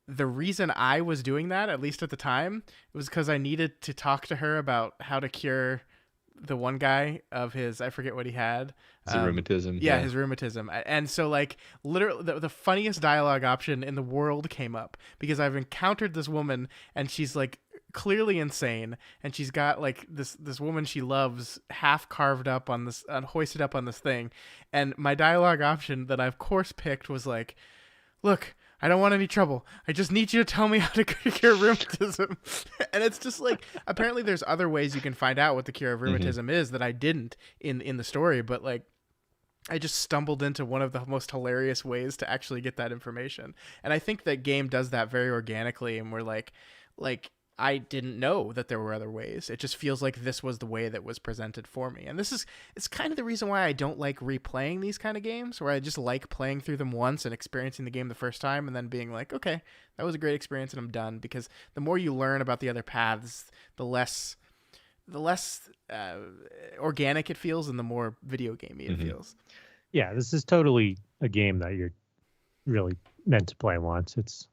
the reason I was doing that, at least at the time, was because I needed to talk to her about how to cure the one guy of his, I forget what he had. His rheumatism. Yeah, his rheumatism. And so like literally the funniest dialogue option in the world came up because I've encountered this woman and she's like clearly insane, and she's got like this woman she loves half carved up on this, hoisted up on this thing. And my dialogue option that I of course picked was like, look, I don't want any trouble. I just need you to tell me how to cure rheumatism. And it's just like, apparently there's other ways you can find out what the cure of rheumatism is that I didn't in the story, but like I just stumbled into one of the most hilarious ways to actually get that information. And I think that game does that very organically, and we're like I didn't know that there were other ways. It just feels like this was the way that was presented for me. And it's kind of the reason why I don't like replaying these kind of games, where I just like playing through them once and experiencing the game the first time and then being like, okay, that was a great experience and I'm done. Because the more you learn about the other paths, the less organic it feels and the more video gamey it feels. Yeah, this is totally a game that you're really meant to play once. It's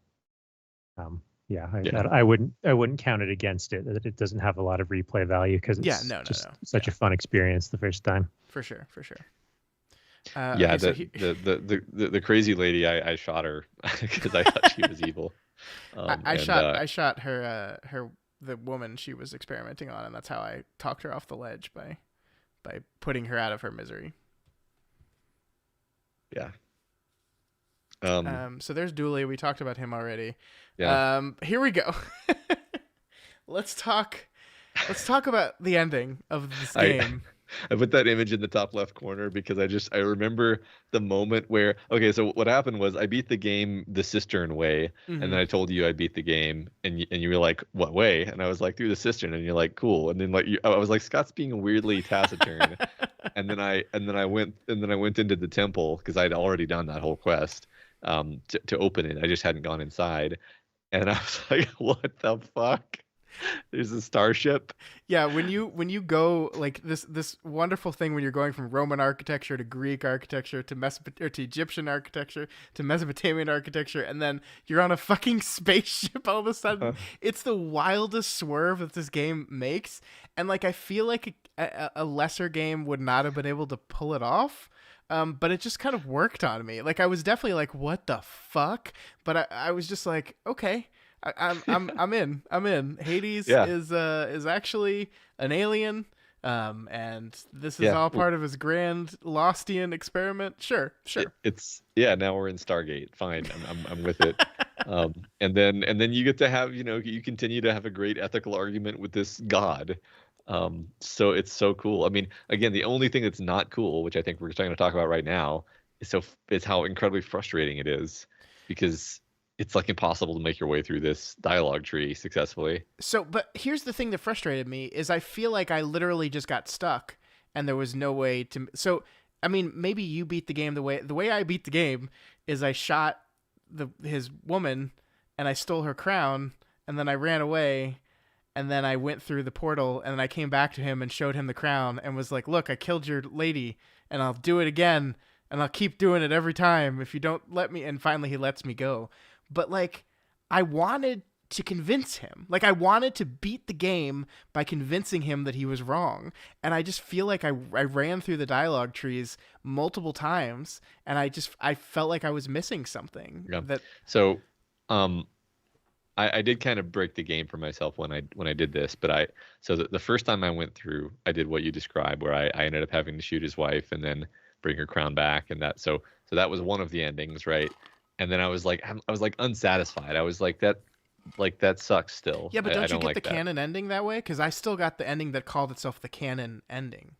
I wouldn't count it against it. That it doesn't have a lot of replay value because it's such a fun experience the first time. For sure. The crazy lady, I shot her because I thought she was evil. I shot her the woman she was experimenting on, and that's how I talked her off the ledge by putting her out of her misery. Yeah. So there's Dooley. We talked about him already. Yeah. Here we go. Let's talk about the ending of this game. I put that image in the top left corner because I remember the moment where, okay, so what happened was I beat the game the cistern way, and then I told you I beat the game, and you were like, what way? And I was like, through the cistern, and you're like, cool. And then like I was like, Scott's being weirdly taciturn. and then I went into the temple because I'd already done that whole quest to open it. I just hadn't gone inside, and I was like, what the fuck? There's a starship. Yeah, when you go like this wonderful thing when you're going from Roman architecture to Greek architecture to to Egyptian architecture to Mesopotamian architecture, and then you're on a fucking spaceship all of a sudden. It's the wildest swerve that this game makes, and like I feel like a lesser game would not have been able to pull it off. But it just kind of worked on me. Like I was definitely like, what the fuck? But I was just like, okay. I'm in. Hades is actually an alien, and this is all part of his grand Lostian experiment. Sure. It's now we're in Stargate. Fine, I'm with it. And then you get to have you continue to have a great ethical argument with this god. So it's so cool. I mean, again, the only thing that's not cool, which I think we're starting to talk about right now, is how incredibly frustrating it is, because it's like impossible to make your way through this dialogue tree successfully. So, but here's the thing that frustrated me is I feel like I literally just got stuck and there was no way to. So, I mean, maybe you beat the game the way I beat the game is I shot his woman and I stole her crown and then I ran away and then I went through the portal and then I came back to him and showed him the crown and was like, look, I killed your lady and I'll do it again and I'll keep doing it every time if you don't let me. And finally he lets me go. But like, I wanted to convince him. Like I wanted to beat the game by convincing him that he was wrong. And I just feel like I ran through the dialogue trees multiple times, and I felt like I was missing something. Yeah. That So, I did kind of break the game for myself when I did this, but the first time I went through, I did what you described, where I ended up having to shoot his wife and then bring her crown back, and so that was one of the endings, right? And then I was like unsatisfied. I was like that sucks still. Yeah, but don't you get like the that. canon ending that way? Because I still got the ending that called itself the canon ending.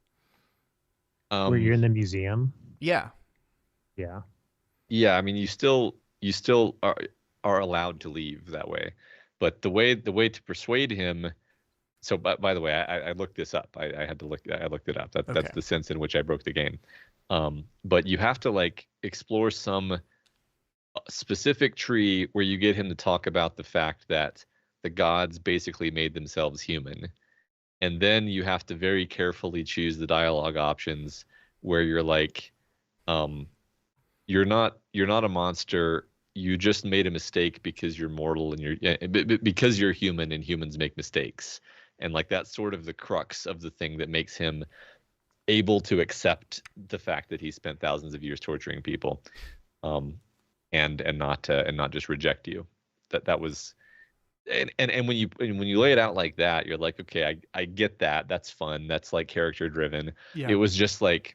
Where you're in the museum. Yeah. Yeah. Yeah, I mean, you still are allowed to leave that way, but the way to persuade him. So, by the way, I looked this up. I looked it up. That's the sense in which I broke the game. But you have to like explore some specific tree where you get him to talk about the fact that the gods basically made themselves human, and then you have to very carefully choose the dialogue options where you're like, you're not a monster. You just made a mistake because you're mortal and because you're human and humans make mistakes. And like that's sort of the crux of the thing that makes him able to accept the fact that he spent thousands of years torturing people, and not just reject you. That was, and when you lay it out like that, you're like, okay, I get that. That's fun. That's like character driven. Yeah. It was just like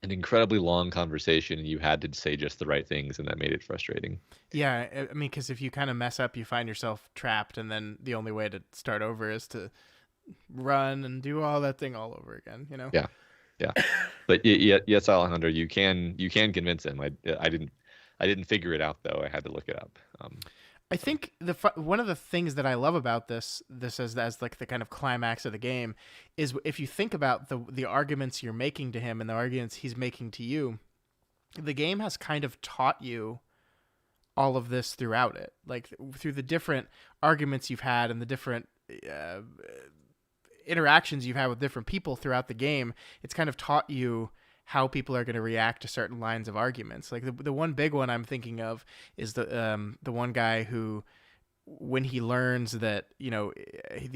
an incredibly long conversation, and you had to say just the right things, and that made it frustrating. Yeah, I mean, because if you kind of mess up, you find yourself trapped, and then the only way to start over is to run and do all that thing all over again. You know? Yeah. But yes, Alejandro, you can convince him. I didn't figure it out though. I had to look it up. I think one of the things that I love about this as like the kind of climax of the game is if you think about the arguments you're making to him and the arguments he's making to you, the game has kind of taught you all of this throughout it, like through the different arguments you've had and the different interactions you've had with different people throughout the game. It's kind of taught you how people are going to react to certain lines of arguments. Like the one big one I'm thinking of is the one guy who, when he learns that, you know,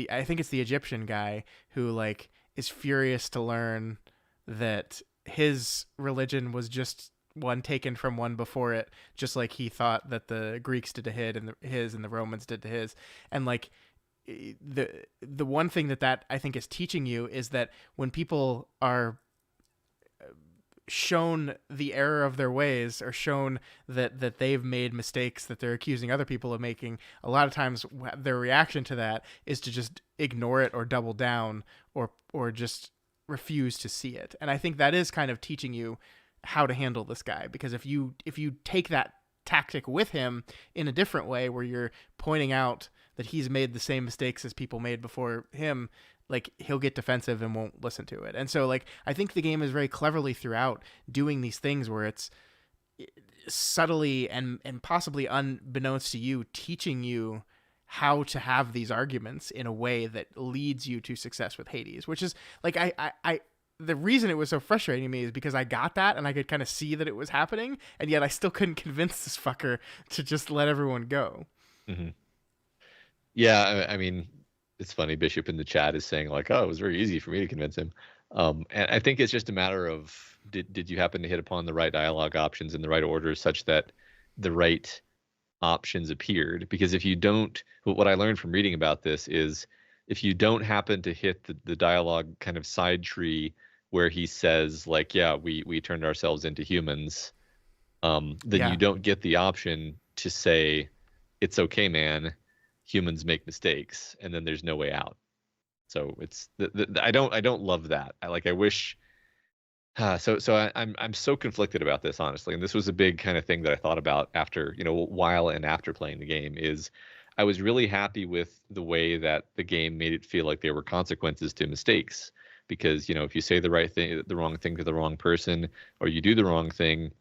I think it's the Egyptian guy who like is furious to learn that his religion was just one taken from one before it, just like he thought that the Greeks did to his and the Romans did to his. And like the one thing that I think is teaching you is that when people are shown the error of their ways, or shown that they've made mistakes that they're accusing other people of making, a lot of times their reaction to that is to just ignore it or double down or just refuse to see it. And I think that is kind of teaching you how to handle this guy, because if you take that tactic with him in a different way, where you're pointing out that he's made the same mistakes as people made before him, like he'll get defensive and won't listen to it. And so like I think the game is very cleverly throughout doing these things where it's subtly and possibly unbeknownst to you teaching you how to have these arguments in a way that leads you to success with Hades, which is like I the reason it was so frustrating to me is because I got that and I could kind of see that it was happening, and yet I still couldn't convince this fucker to just let everyone go. Mm-hmm. Yeah, I mean, it's funny. Bishop in the chat is saying like, "Oh, it was very easy for me to convince him," and I think it's just a matter of did you happen to hit upon the right dialogue options in the right order, such that the right options appeared? Because if you don't, what I learned from reading about this is if you don't happen to hit the dialogue kind of side tree where he says like, "Yeah, we turned ourselves into humans," then you don't get the option to say, "It's okay, man. Humans make mistakes," and then there's no way out. So it's I don't love that. I wish. I'm so conflicted about this, honestly, and this was a big kind of thing that I thought about after, while and after playing the game. Is I was really happy with the way that the game made it feel like there were consequences to mistakes, because if you say the wrong thing to the wrong person, or you do the wrong thing,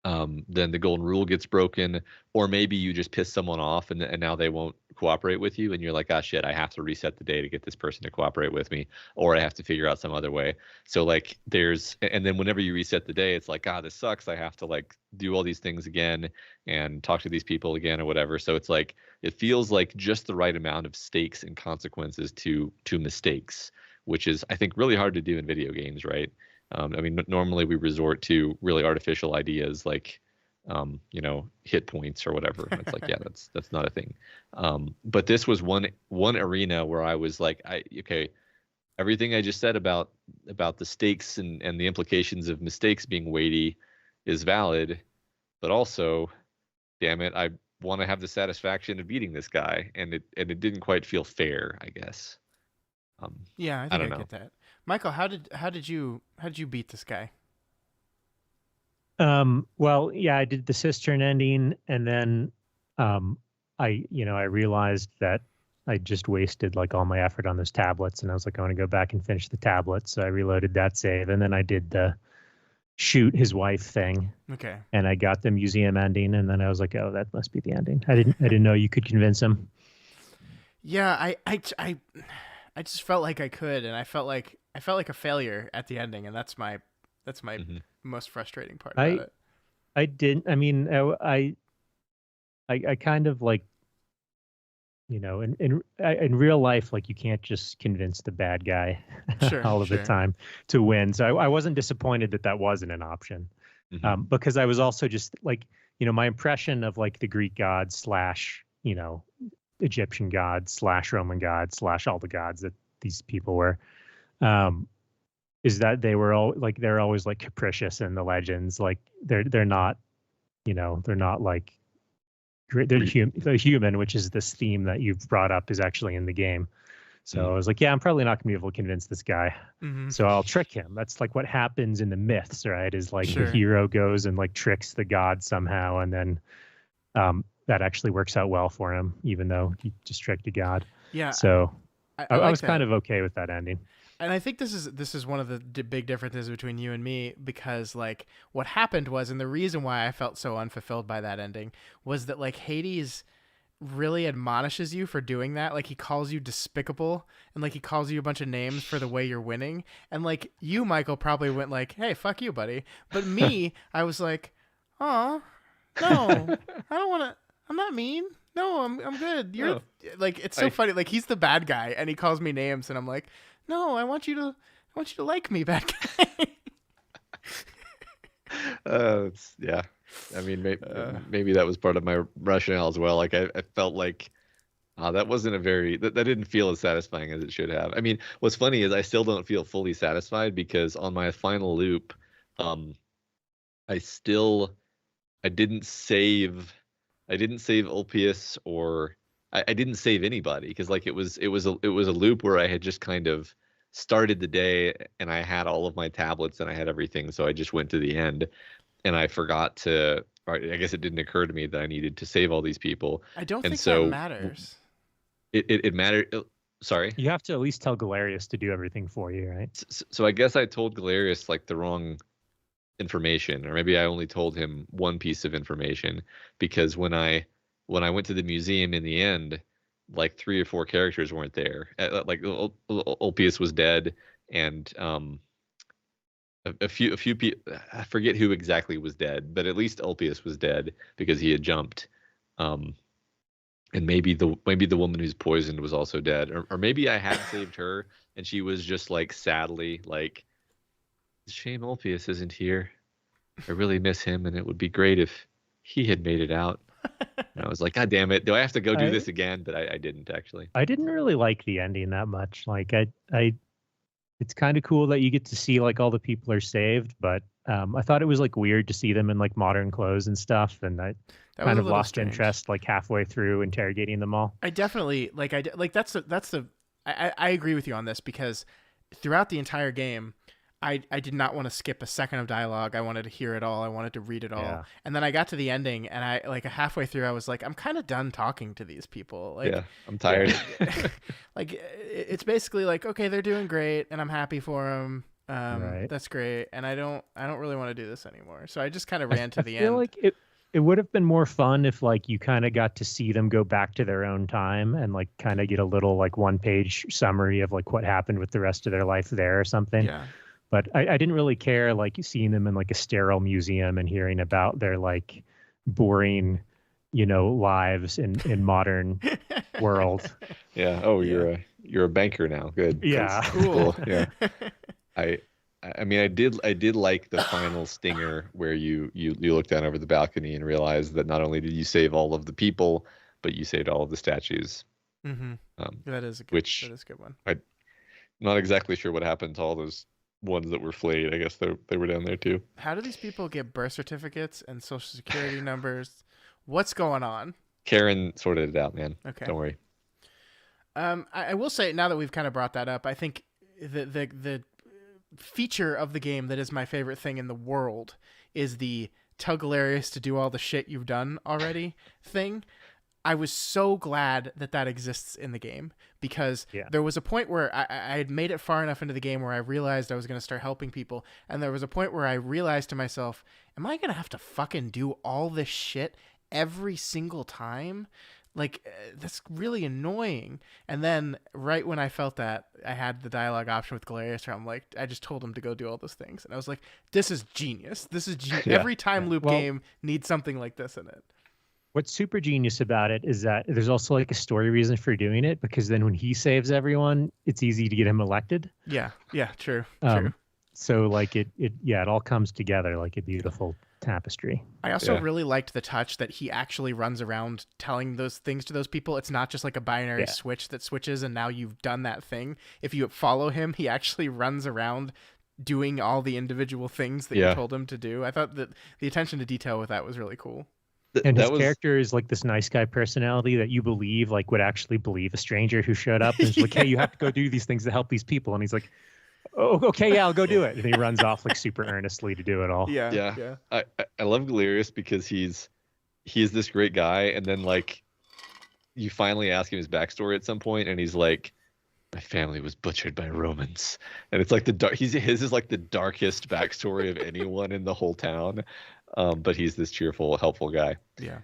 then the golden rule gets broken, or maybe you just piss someone off and now they won't cooperate with you, and you're like, ah, shit, I have to reset the day to get this person to cooperate with me, or I have to figure out some other way. So like and then whenever you reset the day, it's like, ah, this sucks. I have to like do all these things again and talk to these people again or whatever. So it's like, it feels like just the right amount of stakes and consequences to mistakes, which is, I think, really hard to do in video games, right? I mean, normally we resort to really artificial ideas like, hit points or whatever. And it's like, yeah, that's not a thing. But this was one arena where I was like, okay, everything I just said about the stakes and the implications of mistakes being weighty is valid, but also, damn it, I want to have the satisfaction of beating this guy, and it didn't quite feel fair, I guess. Yeah, I think I get that. Michael, how did you beat this guy? Well, yeah, I did the cistern ending, and then I realized that I just wasted like all my effort on those tablets, and I was like, I want to go back and finish the tablets. So I reloaded that save, and then I did the shoot his wife thing. Okay. And I got the museum ending, and then I was like, oh, that must be the ending. I didn't know you could convince him. Yeah, I just felt like I could, and I felt like a failure at the ending, and that's my most frustrating part about it. I didn't. I mean, I kind of like, in real life, like you can't just convince the bad guy all of the time to win. So I wasn't disappointed that wasn't an option, because I was also just like, my impression of like the Greek gods / Egyptian gods / Roman gods / all the gods that these people were, is that they're always like capricious in the legends. Like they're not, they're not like they're human, which is this theme that you've brought up is actually in the game. So I was like, yeah, I'm probably not gonna be able to convince this guy. So I'll trick him. That's like what happens in the myths, right? Is like the hero goes and like tricks the god somehow, and then that actually works out well for him, even though he just tricked a god. Yeah. So I was kind of okay with that ending. And I think this is one of the big differences between you and me, because like what happened was, and the reason why I felt so unfulfilled by that ending was that like Hades really admonishes you for doing that. Like he calls you despicable, and like he calls you a bunch of names for the way you're winning. And like you, Michael, probably went like, hey, fuck you, buddy. But me, I was like, oh, no, I don't want to. I'm not mean. No, I'm good. You're like, it's so funny. Like he's the bad guy and he calls me names, and I'm like, no, I want you to like me, bad guy. Yeah. I mean, maybe that was part of my rationale as well. Like I felt like that wasn't that didn't feel as satisfying as it should have. I mean, what's funny is I still don't feel fully satisfied, because on my final loop, I didn't save Ulpius, or I didn't save anybody, because like it was a loop where I had just kind of started the day and I had all of my tablets and I had everything, so I just went to the end, and I forgot to. Or I guess it didn't occur to me that I needed to save all these people. I don't think that matters. It mattered. Sorry. You have to at least tell Galerius to do everything for you, right? So I guess I told Galerius like the wrong information, or maybe I only told him one piece of information, because when I went to the museum in the end, like 3 or 4 characters weren't there. Like Ulpius was dead, and a few people, I forget who exactly was dead, but at least Ulpius was dead because he had jumped. And maybe the woman who's poisoned was also dead, or maybe I had saved her and she was just like sadly like, shame Ulpius isn't here. I really miss him, and it would be great if he had made it out. And I was like, God damn it, do I have to go do this again? But I didn't actually. I didn't really like the ending that much. Like it's kind of cool that you get to see like all the people are saved, but I thought it was like weird to see them in like modern clothes and stuff, and I kind of lost interest like halfway through interrogating them all. I definitely that's the I agree with you on this, because throughout the entire game, I did not want to skip a second of dialogue. I wanted to hear it all. I wanted to read it all. Yeah. And then I got to the ending, and I like halfway through, I was like, I'm kind of done talking to these people. Like, yeah, I'm tired. Like it's basically like, okay, they're doing great, and I'm happy for them. Right. That's great, and I don't really want to do this anymore. So I just kind of I, ran to I the feel end. like it would have been more fun if like you kind of got to see them go back to their own time and like kind of get a little like 1 page summary of like what happened with the rest of their life there or something. Yeah. But I didn't really care like seeing them in like a sterile museum and hearing about their like boring, lives in modern world. Yeah. Oh, Yeah. you're a banker now. Good. Yeah. That's Cool. cool. Yeah. I I mean, I did like the final stinger where you look down over the balcony and realize that not only did you save all of the people, but you saved all of the statues. Mm-hmm. Um, That is a good. That which is a good one. I'm not exactly sure what happened to all those ones that were flayed. I guess they were down there too. How do these people get birth certificates and social security numbers? What's going on? Karen sorted it out, man. Okay. Don't worry. I will say now that we've kind of brought that up, I think the feature of the game that is my favorite thing in the world is the tell Galerius to do all the shit you've done already thing. I was so glad that exists in the game because there was a point where I had made it far enough into the game where I realized I was going to start helping people. And there was a point where I realized to myself, am I going to have to fucking do all this shit every single time? Like, that's really annoying. And then right when I felt that, I had the dialogue option with Galerius where I'm like, I just told him to go do all those things. And I was like, this is genius. This is Yeah. Every time loop Well, game needs something like this in it. what's super genius about it is that there's also like a story reason for doing it because then when he saves everyone, it's easy to get him elected. Yeah, true. So like it all comes together like a beautiful tapestry. I also Yeah. really liked the touch that he actually runs around telling those things to those people. It's not just like a binary switch that switches and now you've done that thing. If you follow him, he actually runs around doing all the individual things that you told him to do. I thought that the attention to detail with that was really cool. And his That was character is like this nice guy personality that you believe like would actually believe a stranger who showed up and is like, hey, you have to go do these things to help these people. And he's like, oh, okay, yeah, I'll go do it. And he runs off like super earnestly to do it all. Yeah. I love Galerius because he's this great guy, and then like you finally ask him his backstory at some point, and he's like, my family was butchered by Romans, and it's like his is like the darkest backstory of anyone in the whole town. But he's this cheerful, helpful guy. Yeah.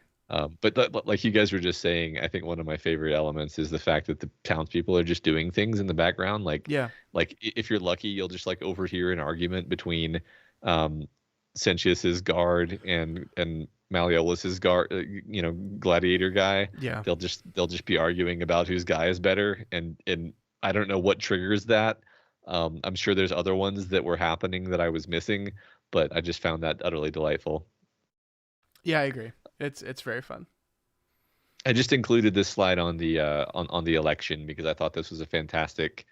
But like you guys were just saying, I think one of my favorite elements is the fact that the townspeople are just doing things in the background. Like if you're lucky, you'll just like overhear an argument between Sentius's guard and Malleolus's guard, gladiator guy. Yeah. They'll just be arguing about whose guy is better, and I don't know what triggers that. I'm sure there's other ones that were happening that I was missing, but I just found that utterly delightful. Yeah, I agree. It's very fun. I just included this slide on the on the election because I thought this was a fantastic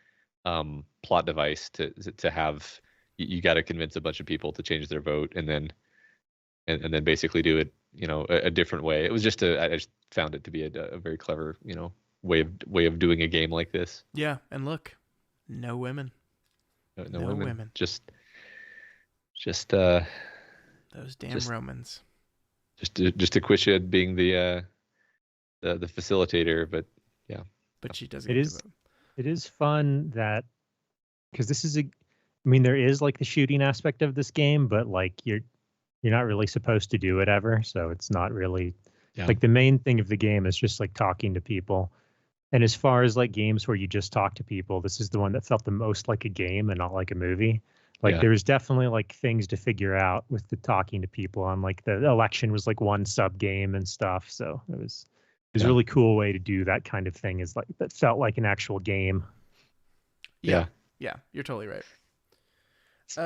plot device to have. You got to convince a bunch of people to change their vote and then basically do it a different way. It was just I just found it to be a very clever way of doing a game like this. Yeah, and look, no women. No women. Just those damn Romans. Just Aquisha being the facilitator, but yeah. But she doesn't. It is fun that because this is there is like the shooting aspect of this game, but like you're not really supposed to do it ever, so it's not really like the main thing of the game is just like talking to people. And as far as like games where you just talk to people, this is the one that felt the most like a game and not like a movie. Like there was definitely like things to figure out with the talking to people, and like the election was like one sub game and stuff. So it was a really cool way to do that kind of thing. Is like that felt like an actual game. Yeah, you're totally right.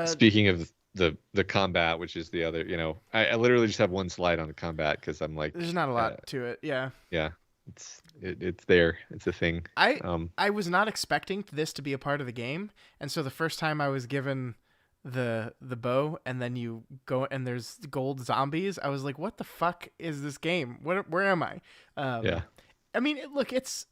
Speaking of the combat, which is the other, I literally just have one slide on the combat because I'm like, there's not a lot to it. Yeah. It's there. It's a thing. I was not expecting this to be a part of the game, and so the first time I was given the bow, and then you go and there's gold zombies, I was like, what the fuck is this game? Where am I? I mean, look, it's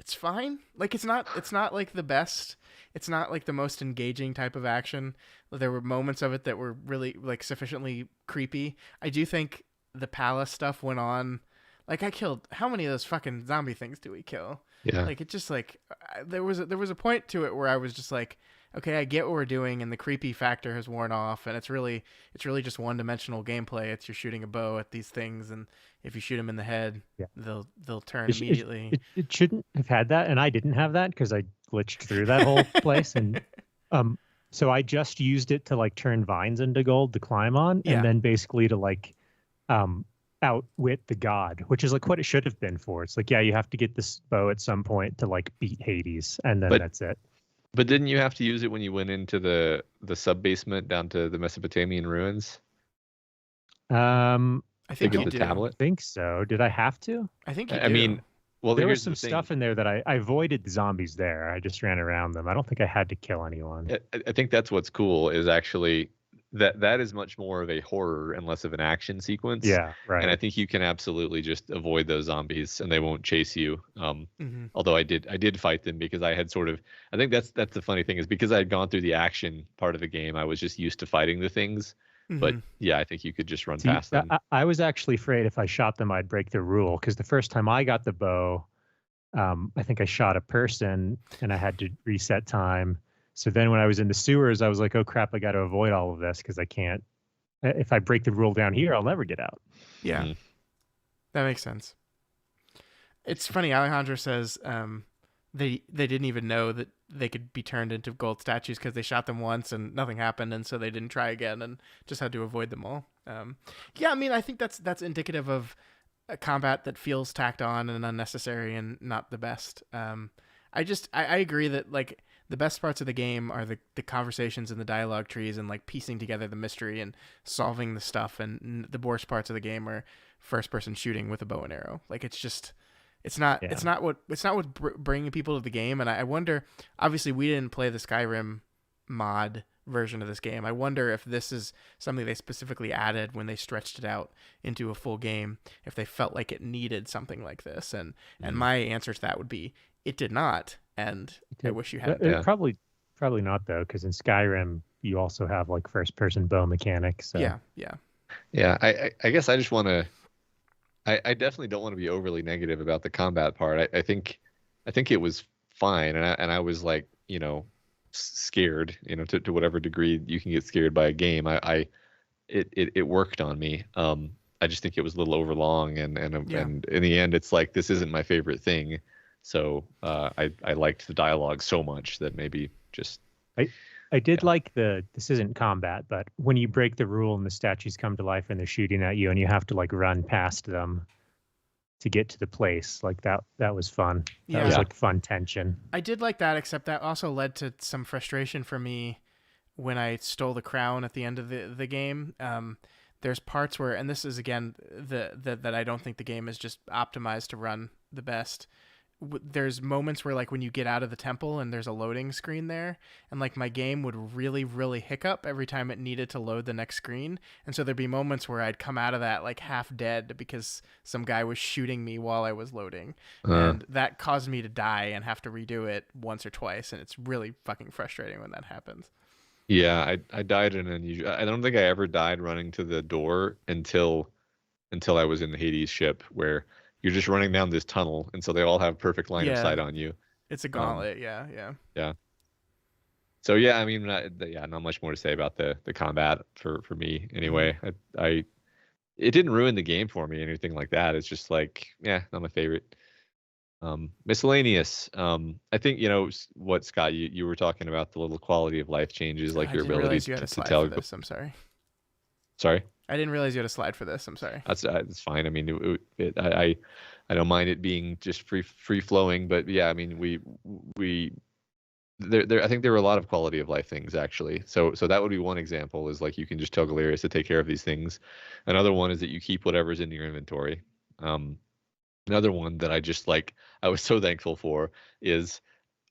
fine. Like it's not like the best. It's not like the most engaging type of action. There were moments of it that were really like sufficiently creepy. I do think the palace stuff went on. Like I killed, how many of those fucking zombie things do we kill? Yeah. Like it just like there was a point to it where I was just like, okay, I get what we're doing, and the creepy factor has worn off, and it's really just one-dimensional gameplay. It's you're shooting a bow at these things, and if you shoot them in the head, Yeah. they'll turn It, sh- it, immediately. it shouldn't have had that, and I didn't have that because I glitched through that whole place, and so I just used it to like turn vines into gold to climb on, Yeah. and then basically to like outwit the god, which is like what it should have been for. It's like, yeah, you have to get this bow at some point to like beat Hades, and then But that's it. But didn't you have to use it when you went into the sub basement down to the Mesopotamian ruins Um, I to think get you the do. tablet? think so. Did I have to? I think you I do. mean, well, There was here's some the thing. stuff in there that I avoided the zombies there. I just ran around them. I don't think I had to kill anyone. I think that's what's cool is actually that is much more of a horror and less of an action sequence. Yeah, right. And I think you can absolutely just avoid those zombies and they won't chase you. Although I did fight them because I had sort of, I think that's the funny thing is because I had gone through the action part of the game, I was just used to fighting the things. But yeah, I think you could just run See, past them. I was actually afraid if I shot them, I'd break the rule. Because the first time I got the bow, I think I shot a person and I had to reset time. So then when I was in the sewers, I was like, oh crap, I got to avoid all of this because I can't. If I break the rule down here, I'll never get out. Yeah, that makes sense. It's funny. Alejandro says they didn't even know that they could be turned into gold statues because they shot them once and nothing happened, and so they didn't try again and just had to avoid them all. Yeah, I mean, I think that's indicative of a combat that feels tacked on and unnecessary and not the best. I agree that like the best parts of the game are the conversations and the dialogue trees and like piecing together the mystery and solving the stuff, and the worst parts of the game are first person shooting with a bow and arrow. Like it's not what's bringing people to the game. And I wonder, obviously we didn't play the Skyrim mod version of this game. I wonder if this is something they specifically added when they stretched it out into a full game, if they felt like it needed something like this. And my answer to that would be it did not, and I wish you had. Probably not though, because in Skyrim you also have like first person bow mechanics. So. Yeah. I guess I just want to. I definitely don't want to be overly negative about the combat part. I think it was fine, and I was like, scared, to whatever degree you can get scared by a game. It worked on me. I just think it was a little overlong, and in the end, it's like this isn't my favorite thing. So I liked the dialogue so much that maybe just. I did like this isn't combat, but when you break the rule and the statues come to life and they're shooting at you and you have to like run past them to get to the place, like that was fun. That was like fun tension. I did like that, except that also led to some frustration for me when I stole the crown at the end of the game. There's parts where, and this is again that I don't think the game is just optimized to run the best. There's moments where like when you get out of the temple and there's a loading screen there, and like my game would really, really hiccup every time it needed to load the next screen. And so there'd be moments where I'd come out of that like half dead because some guy was shooting me while I was loading. And that caused me to die and have to redo it once or twice. And it's really fucking frustrating when that happens. Yeah, I died in an unusual. I don't think I ever died running to the door until I was in the Hades ship, where you're just running down this tunnel, and so they all have perfect line of sight on you. It's a gauntlet, yeah. So yeah, I mean, not much more to say about the combat for me anyway. It didn't ruin the game for me or anything like that. It's just like, not my favorite. Miscellaneous. I think what, Scott, you were talking about the little quality of life changes, like your ability to tell. For this. I'm sorry. Sorry. I didn't realize you had a slide for this. I'm sorry. That's fine. I mean, I don't mind it being just free flowing, but yeah, I mean, I think there were a lot of quality of life things actually. So that would be one example, is like you can just tell Galerius to take care of these things. Another one is that you keep whatever's in your inventory. Another one that I was so thankful for is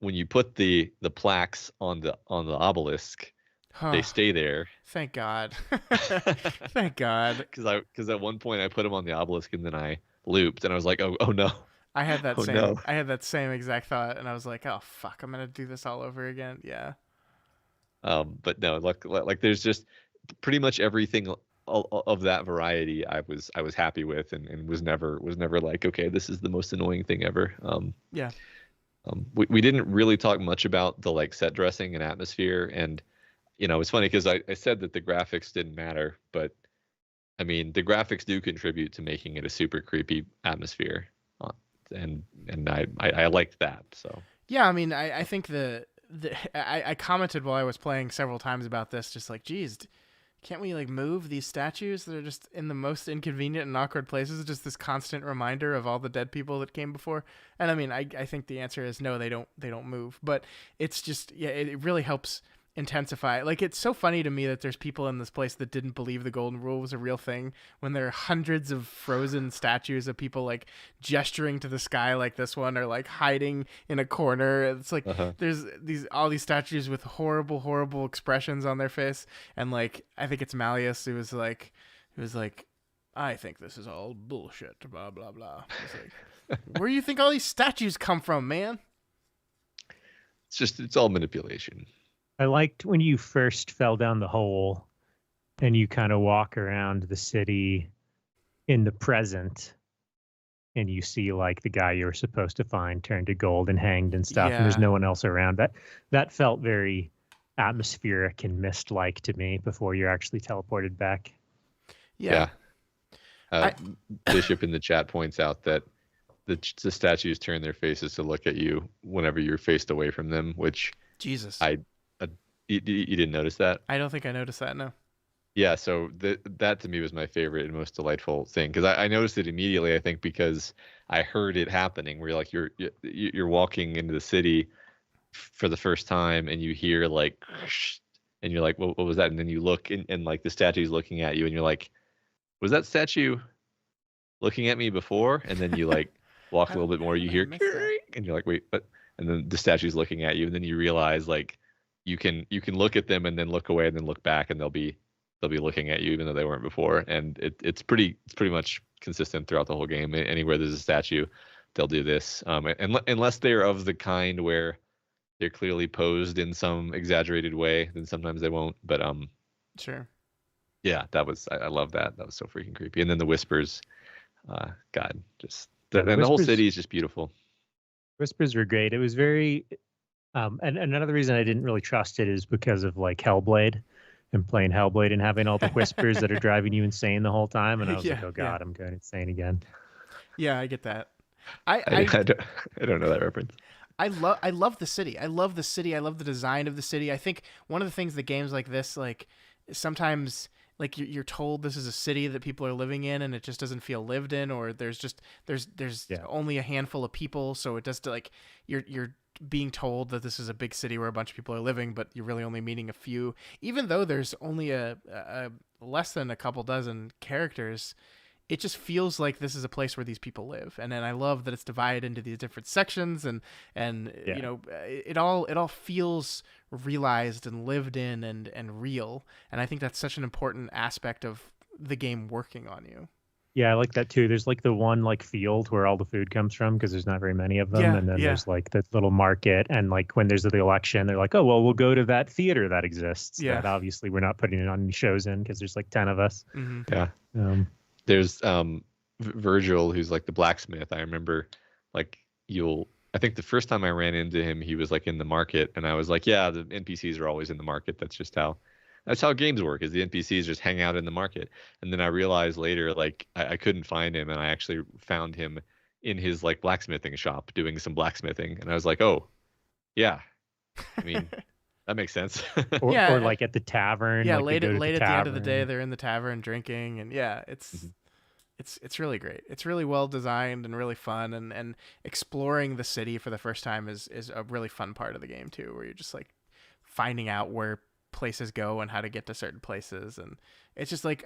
when you put the plaques on the obelisk. They stay there. Thank God. Thank God. Because at one point I put them on the obelisk and then I looped and I was like, oh no. I had that same exact thought, and I was like, oh fuck, I'm gonna do this all over again. Yeah. But no, like there's just pretty much everything of that variety I was happy with and was never like, okay, this is the most annoying thing ever. We didn't really talk much about the like set dressing and atmosphere, and it's funny because I said that the graphics didn't matter, but I mean the graphics do contribute to making it a super creepy atmosphere, and I liked that. So yeah, I mean I think I commented while I was playing several times about this, just like, geez, can't we like move these statues that are just in the most inconvenient and awkward places? Just this constant reminder of all the dead people that came before. And I mean, I think the answer is no, they don't move. But it's just, yeah, it really helps intensify. Like, it's so funny to me that there's people in this place that didn't believe the golden rule was a real thing when there are hundreds of frozen statues of people like gesturing to the sky like this one, or like hiding in a corner. It's like there's all these statues with horrible expressions on their face, and like I think it's Malleus who was like I think this is all bullshit, blah blah blah. It's like, where do you think all these statues come from, man? It's all manipulation. I liked when you first fell down the hole and you kind of walk around the city in the present and you see like the guy you were supposed to find turned to gold and hanged and stuff, and there's no one else around. That felt very atmospheric and mist-like to me before you're actually teleported back. Yeah. Bishop in the chat points out that the statues turn their faces to look at you whenever you're faced away from them, which Jesus. You didn't notice that? I don't think I noticed that, no. Yeah, so that to me was my favorite and most delightful thing, because I noticed it immediately, I think, because I heard it happening, where like you're walking into the city for the first time and you hear like, and you're like, what was that? And then you look and like the statue's looking at you and you're like, was that statue looking at me before? And then you like walk a little bit more, you hear, and you're like, wait, what? And then the statue's looking at you, and then you realize like, you can look at them and then look away and then look back, and they'll be looking at you even though they weren't before. And it's pretty much consistent throughout the whole game. Anywhere there's a statue, they'll do this. Unless they're of the kind where they're clearly posed in some exaggerated way, then sometimes they won't. But sure. Yeah, I love that. That was so freaking creepy. And then the whispers, God, just the whole city is just beautiful. Whispers were great. It was very. And another reason I didn't really trust it is because of like Hellblade and playing Hellblade and having all the whispers that are driving you insane the whole time. And I was like, oh God, I'm going insane again. Yeah, I get that. I don't know that reference. I love the city. I love the city. I love the design of the city. I think one of the things that games like this, like sometimes like you're told this is a city that people are living in and it just doesn't feel lived in, or there's only a handful of people. So it does like you're being told that this is a big city where a bunch of people are living, but you're really only meeting a few, even though there's only a less than a couple dozen characters. It just feels like this is a place where these people live. And then I love that it's divided into these different sections, and you know, it all feels realized and lived in and real. And I think that's such an important aspect of the game working on you. Yeah, I like that too. There's like the one like field where all the food comes from, because there's not very many of them. And then there's like the little market, and like when there's the election, they're like, oh, well, we'll go to that theater that exists. Yeah. That obviously we're not putting it on any shows in because there's like 10 of us. Mm-hmm. Yeah. There's Virgil, who's like the blacksmith. I remember like I think the first time I ran into him, he was like in the market, and I was like, yeah, the NPCs are always in the market. That's how games work, is the NPCs just hang out in the market. And then I realized later, like I couldn't find him, and I actually found him in his like blacksmithing shop doing some blacksmithing. And I was like, oh, yeah. I mean, that makes sense. or like at the tavern. Yeah, like late at the end of the day, they're in the tavern drinking, and yeah, it's really great. It's really well designed and really fun, and exploring the city for the first time is a really fun part of the game too, where you're just like finding out where places go and how to get to certain places. And it's just like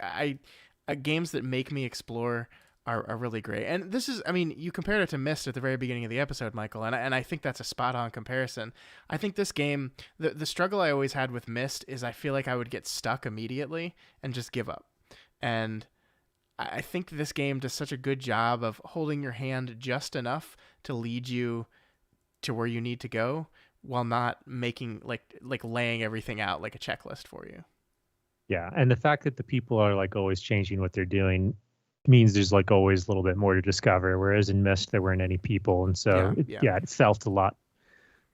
games that make me explore are really great. And this is, I mean, you compared it to Myst at the very beginning of the episode, Michael, and I think that's a spot on comparison. I think this game, the struggle I always had with Myst is I feel like I would get stuck immediately and just give up. And I think this game does such a good job of holding your hand just enough to lead you to where you need to go, while not making like laying everything out like a checklist for you. Yeah, and the fact that the people are like always changing what they're doing means there's like always a little bit more to discover, whereas in Myst there weren't any people, and so it felt a lot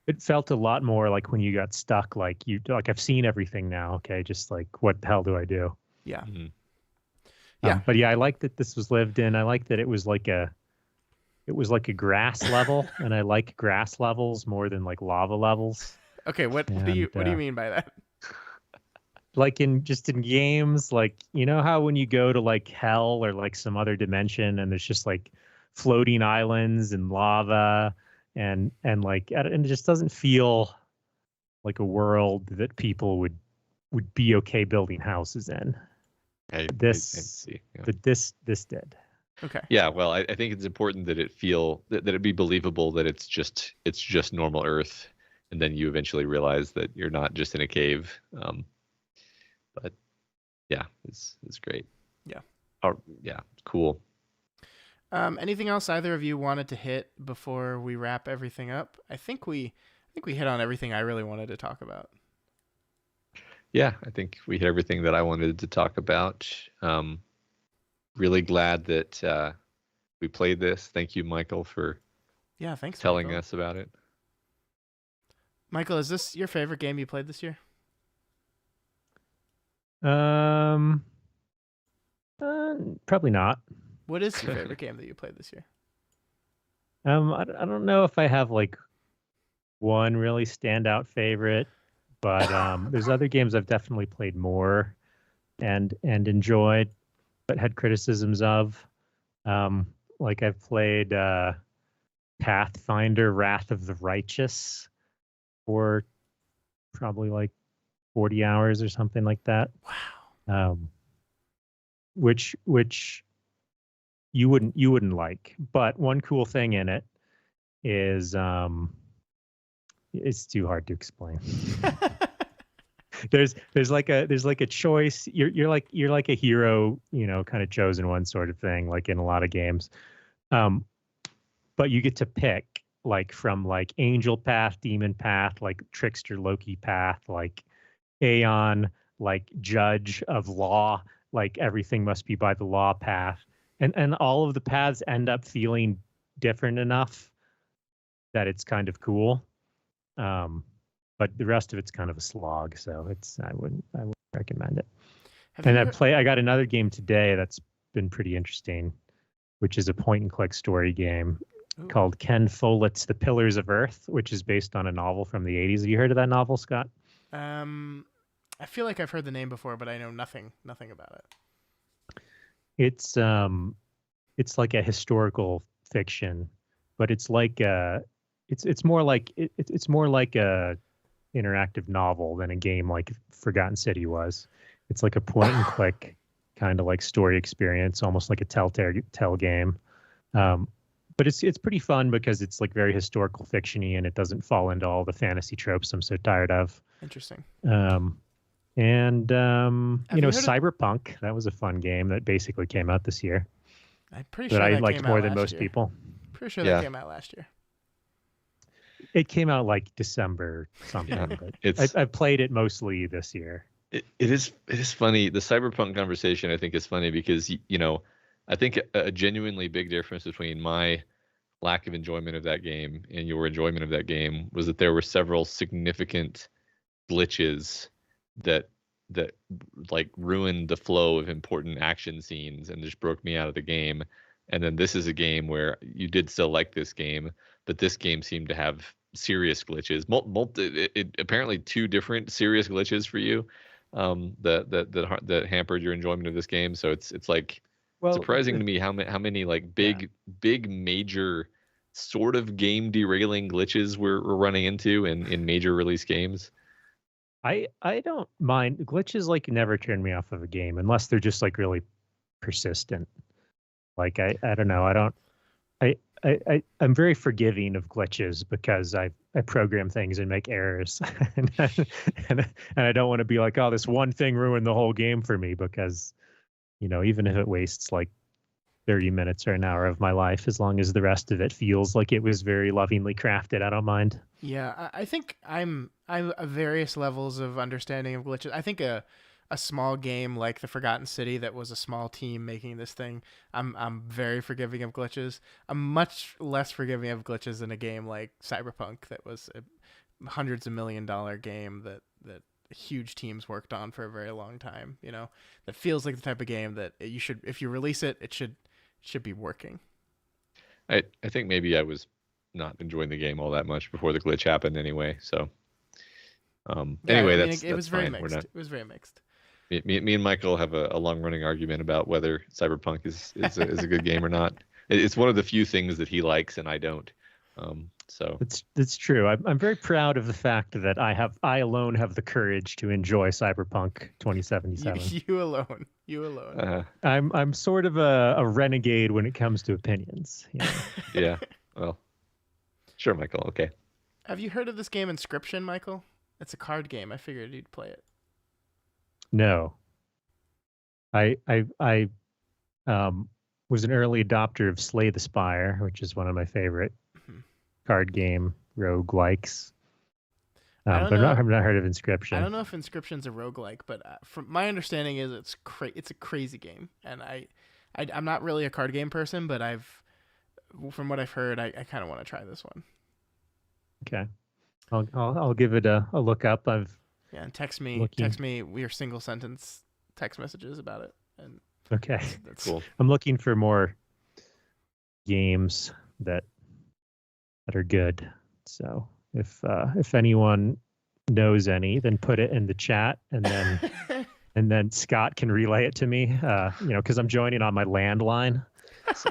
it felt a lot more like when you got stuck, like I've seen everything now. Okay, just like what the hell do I do? Yeah. Mm-hmm. Yeah. But yeah, I like that this was lived in. I like that it was like a grass level, and I like grass levels more than like lava levels. Okay, what do you mean by that? Like in games, like you know how when you go to like hell or like some other dimension, and there's just like floating islands and lava, and it just doesn't feel like a world that people would be okay building houses in. I This see. Yeah. But this did. Okay. Yeah, well, I think it's important that it be believable that it's just normal Earth, and then you eventually realize that you're not just in a cave. But yeah, it's great. Yeah. Oh, yeah, cool. Anything else either of you wanted to hit before we wrap everything up? I think we hit on everything I really wanted to talk about. Yeah, I think we hit everything that I wanted to talk about. Really glad that we played this. Thank you, Michael, for thanks telling Michael. us about it. Michael, is this your favorite game you played this year? Probably not. What is your favorite game that you played this year? I don't know if I have like one really standout favorite, but there's other games I've definitely played more and enjoyed, but had criticisms of. Like I've played Pathfinder: Wrath of the Righteous for probably like 40 hours or something like that. Wow. Which you wouldn't like, but one cool thing in it is it's too hard to explain. there's like a choice. You're like a hero, kind of chosen one sort of thing, like in a lot of games. But you get to pick like from like angel path, demon path, like trickster Loki path, like Aeon, like judge of law, like everything must be by the law path. And all of the paths end up feeling different enough that it's kind of cool. But the rest of it's kind of a slog, so I wouldn't recommend it. I got another game today that's been pretty interesting, which is a point and click story game. Ooh. Called Ken Follett's The Pillars of Earth, which is based on a novel from the 80s. Have you heard of that novel, Scott? I feel like I've heard the name before, but I know nothing about it. It's like a historical fiction, but it's like it's more like it's more like a interactive novel than a game like Forgotten City was. It's like a point and click kind of like story experience, almost like a telltale game. But it's pretty fun because it's like very historical fiction-y, and it doesn't fall into all the fantasy tropes I'm so tired of. Interesting. Cyberpunk, that was a fun game that basically came out this year. I'm pretty sure that I liked more than most year. people. Pretty sure that came out last year. It came out like December something, but I've played it mostly this year. It is funny. The Cyberpunk conversation, I think, is funny because I think a genuinely big difference between my lack of enjoyment of that game and your enjoyment of that game was that there were several significant glitches that like ruined the flow of important action scenes and just broke me out of the game. And then this is a game where you did still like this game, but this game seemed to have serious glitches. Apparently 2 different serious glitches for you that hampered your enjoyment of this game. So it's like surprising to me how many like big major sort of game derailing glitches we're running into in major release games. I don't mind glitches. Like never turn me off of a game unless they're just like really persistent. Like I don't know. I'm very forgiving of glitches because I program things and make errors, and I don't want to be like, oh, this one thing ruined the whole game for me, because even if it wastes like 30 minutes or an hour of my life, as long as the rest of it feels like it was very lovingly crafted, I don't mind. Yeah, I think I'm at various levels of understanding of glitches. I think a small game like the Forgotten City that was a small team making this thing, I'm very forgiving of glitches. I'm much less forgiving of glitches in a game like Cyberpunk that was hundreds of $1 million game that huge teams worked on for a very long time. That feels like the type of game that you should, if you release it, it should be working. I think maybe I was not enjoying the game all that much before the glitch happened anyway. So anyway, it was very fine. mixed. It was very mixed. Me and Michael have a long running argument about whether Cyberpunk is a good game or not. It's one of the few things that he likes and I don't. So it's true. I'm very proud of the fact that I alone have the courage to enjoy Cyberpunk 2077. You alone. I'm sort of a renegade when it comes to opinions. Yeah. Well, sure, Michael. Okay. Have you heard of this game Inscription, Michael? It's a card game. I figured you'd play it. No. I was an early adopter of Slay the Spire, which is one of my favorite card game roguelikes. But I've not heard of Inscription. I don't know if Inscription's a roguelike, but from my understanding is it's a crazy game, and I'm not really a card game person, but from what I've heard, I kind of want to try this one. Okay, I'll give it a look up. And text me your single sentence text messages about it. And okay, that's cool. I'm looking for more games that are good. So if anyone knows any, then put it in the chat, and then Scott can relay it to me. Because I'm joining on my landline. So.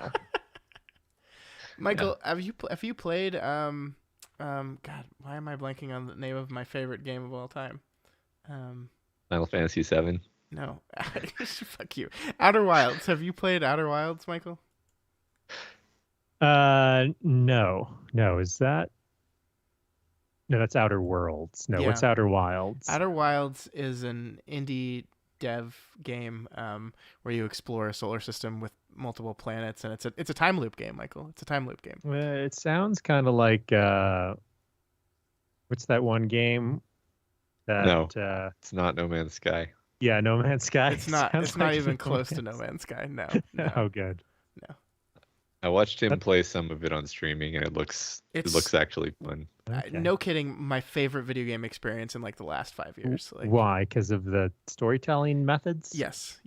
Michael, have you played? God, why am I blanking on the name of my favorite game of all time? Final Fantasy VII. No, fuck you. Outer Wilds. Have you played Outer Wilds, Michael? No. Is that? No, that's Outer Worlds. No, Yeah. What's Outer Wilds? Outer Wilds is an indie dev game where you explore a solar system with multiple planets, and it's a time loop game, Michael. It's a time loop game. It sounds kind of like what's that one game? No, it's not No Man's Sky. Yeah, No Man's Sky. It's not. It's not even close to No Man's Sky. No. Oh, good. No. I watched him play some of it on streaming, and it looks actually fun. Okay. No kidding. My favorite video game experience in like the last 5 years. Why? Because of the storytelling methods? Yes.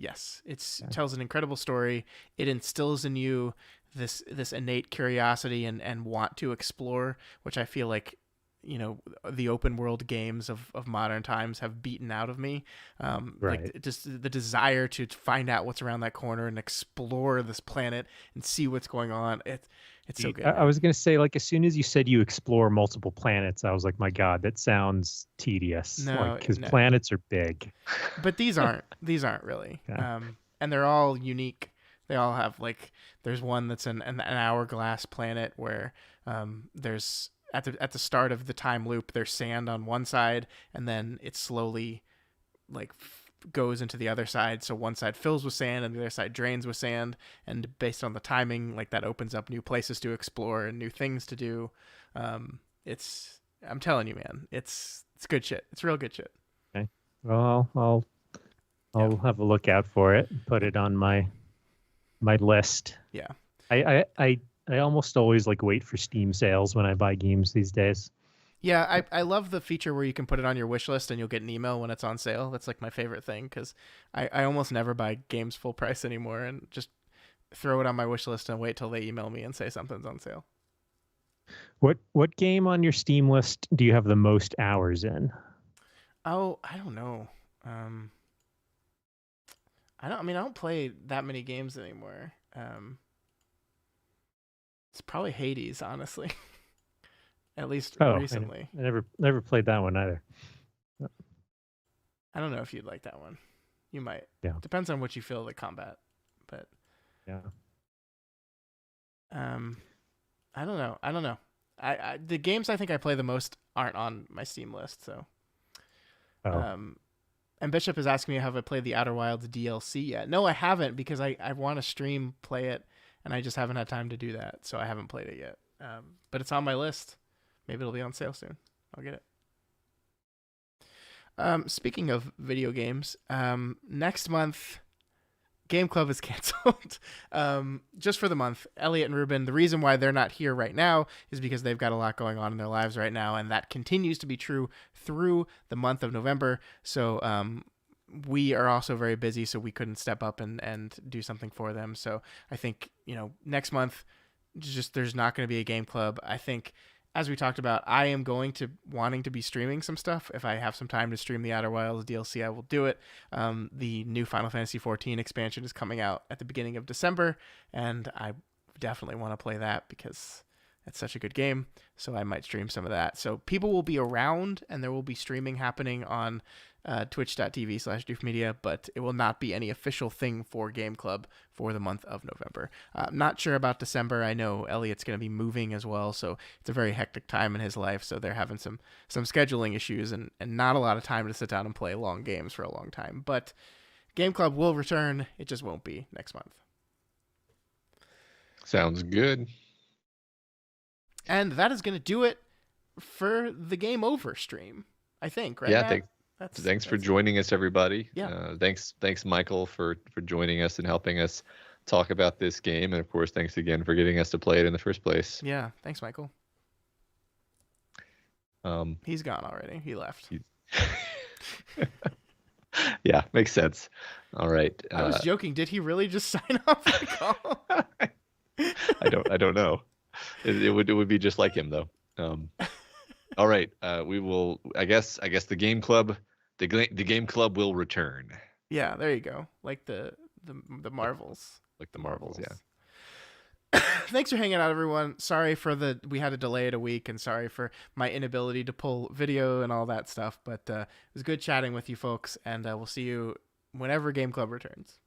It tells an incredible story. It instills in you this innate curiosity and want to explore, which I feel like the open world games of modern times have beaten out of me. Right. Like just the desire to find out what's around that corner and explore this planet and see what's going on. It's so good. I was going to say, like, as soon as you said you explore multiple planets, I was like, my God, that sounds tedious. No, because planets are big. But these aren't really. Yeah. And they're all unique. They all have there's one that's an hourglass planet where there's at the start of the time loop, there's sand on one side, and then it slowly goes into the other side. So one side fills with sand and the other side drains with sand. And based on the timing, that opens up new places to explore and new things to do. I'm telling you, man, it's good shit. It's real good shit. Okay. Well, I'll have a look out for it. Put it on my list. Yeah. I almost always wait for Steam sales when I buy games these days. Yeah, I love the feature where you can put it on your wish list and you'll get an email when it's on sale. That's my favorite thing, because I almost never buy games full price anymore and just throw it on my wish list and wait till they email me and say something's on sale. What game on your Steam list do you have the most hours in? Oh, I don't know. I don't play that many games anymore. It's probably Hades, honestly. At least recently. I never played that one either. I don't know if you'd like that one. You might. Yeah. Depends on what you feel of the combat, but yeah. I don't know. I the games I think I play the most aren't on my Steam list, so. Oh. And Bishop is asking me have I played the Outer Wilds DLC yet. No, I haven't, because I want to stream play it, and I just haven't had time to do that, so I haven't played it yet. But it's on my list. Maybe it'll be on sale soon. I'll get it. Speaking of video games, next month, Game Club is canceled just for the month. Elliot and Ruben, the reason why they're not here right now is because they've got a lot going on in their lives right now, and that continues to be true through the month of November. So we are also very busy, so we couldn't step up and do something for them. So I think, next month, just there's not going to be a Game Club. I think, as we talked about, I am wanting to be streaming some stuff. If I have some time to stream the Outer Wilds DLC, I will do it. The new Final Fantasy XIV expansion is coming out at the beginning of December, and I definitely want to play that because it's such a good game. So I might stream some of that. So people will be around, and there will be streaming happening on twitch.tv/doofmedia, but it will not be any official thing for Game Club for the month of November. Not sure about December. I know Elliot's going to be moving as well, so it's a very hectic time in his life, so they're having some scheduling issues and not a lot of time to sit down and play long games for a long time. But Game Club will return. It just won't be next month. Sounds good. And that is going to do it for the Game Over stream, I think, right? Yeah, thanks for joining us, everybody. Yeah. Thanks, Michael, for joining us and helping us talk about this game. And, of course, thanks again for getting us to play it in the first place. Yeah, thanks, Michael. He's gone already. He left. Yeah, makes sense. All right. I was joking. Did he really just sign off the call? I don't know. It would be just like him, though. All right. We will. I guess the Game Club. The Game Club will return. Yeah, there you go. Like the Marvels. Like the Marvels, yeah. Thanks for hanging out, everyone. Sorry we had to delay it a week, and sorry for my inability to pull video and all that stuff. But it was good chatting with you folks, and we'll see you whenever Game Club returns.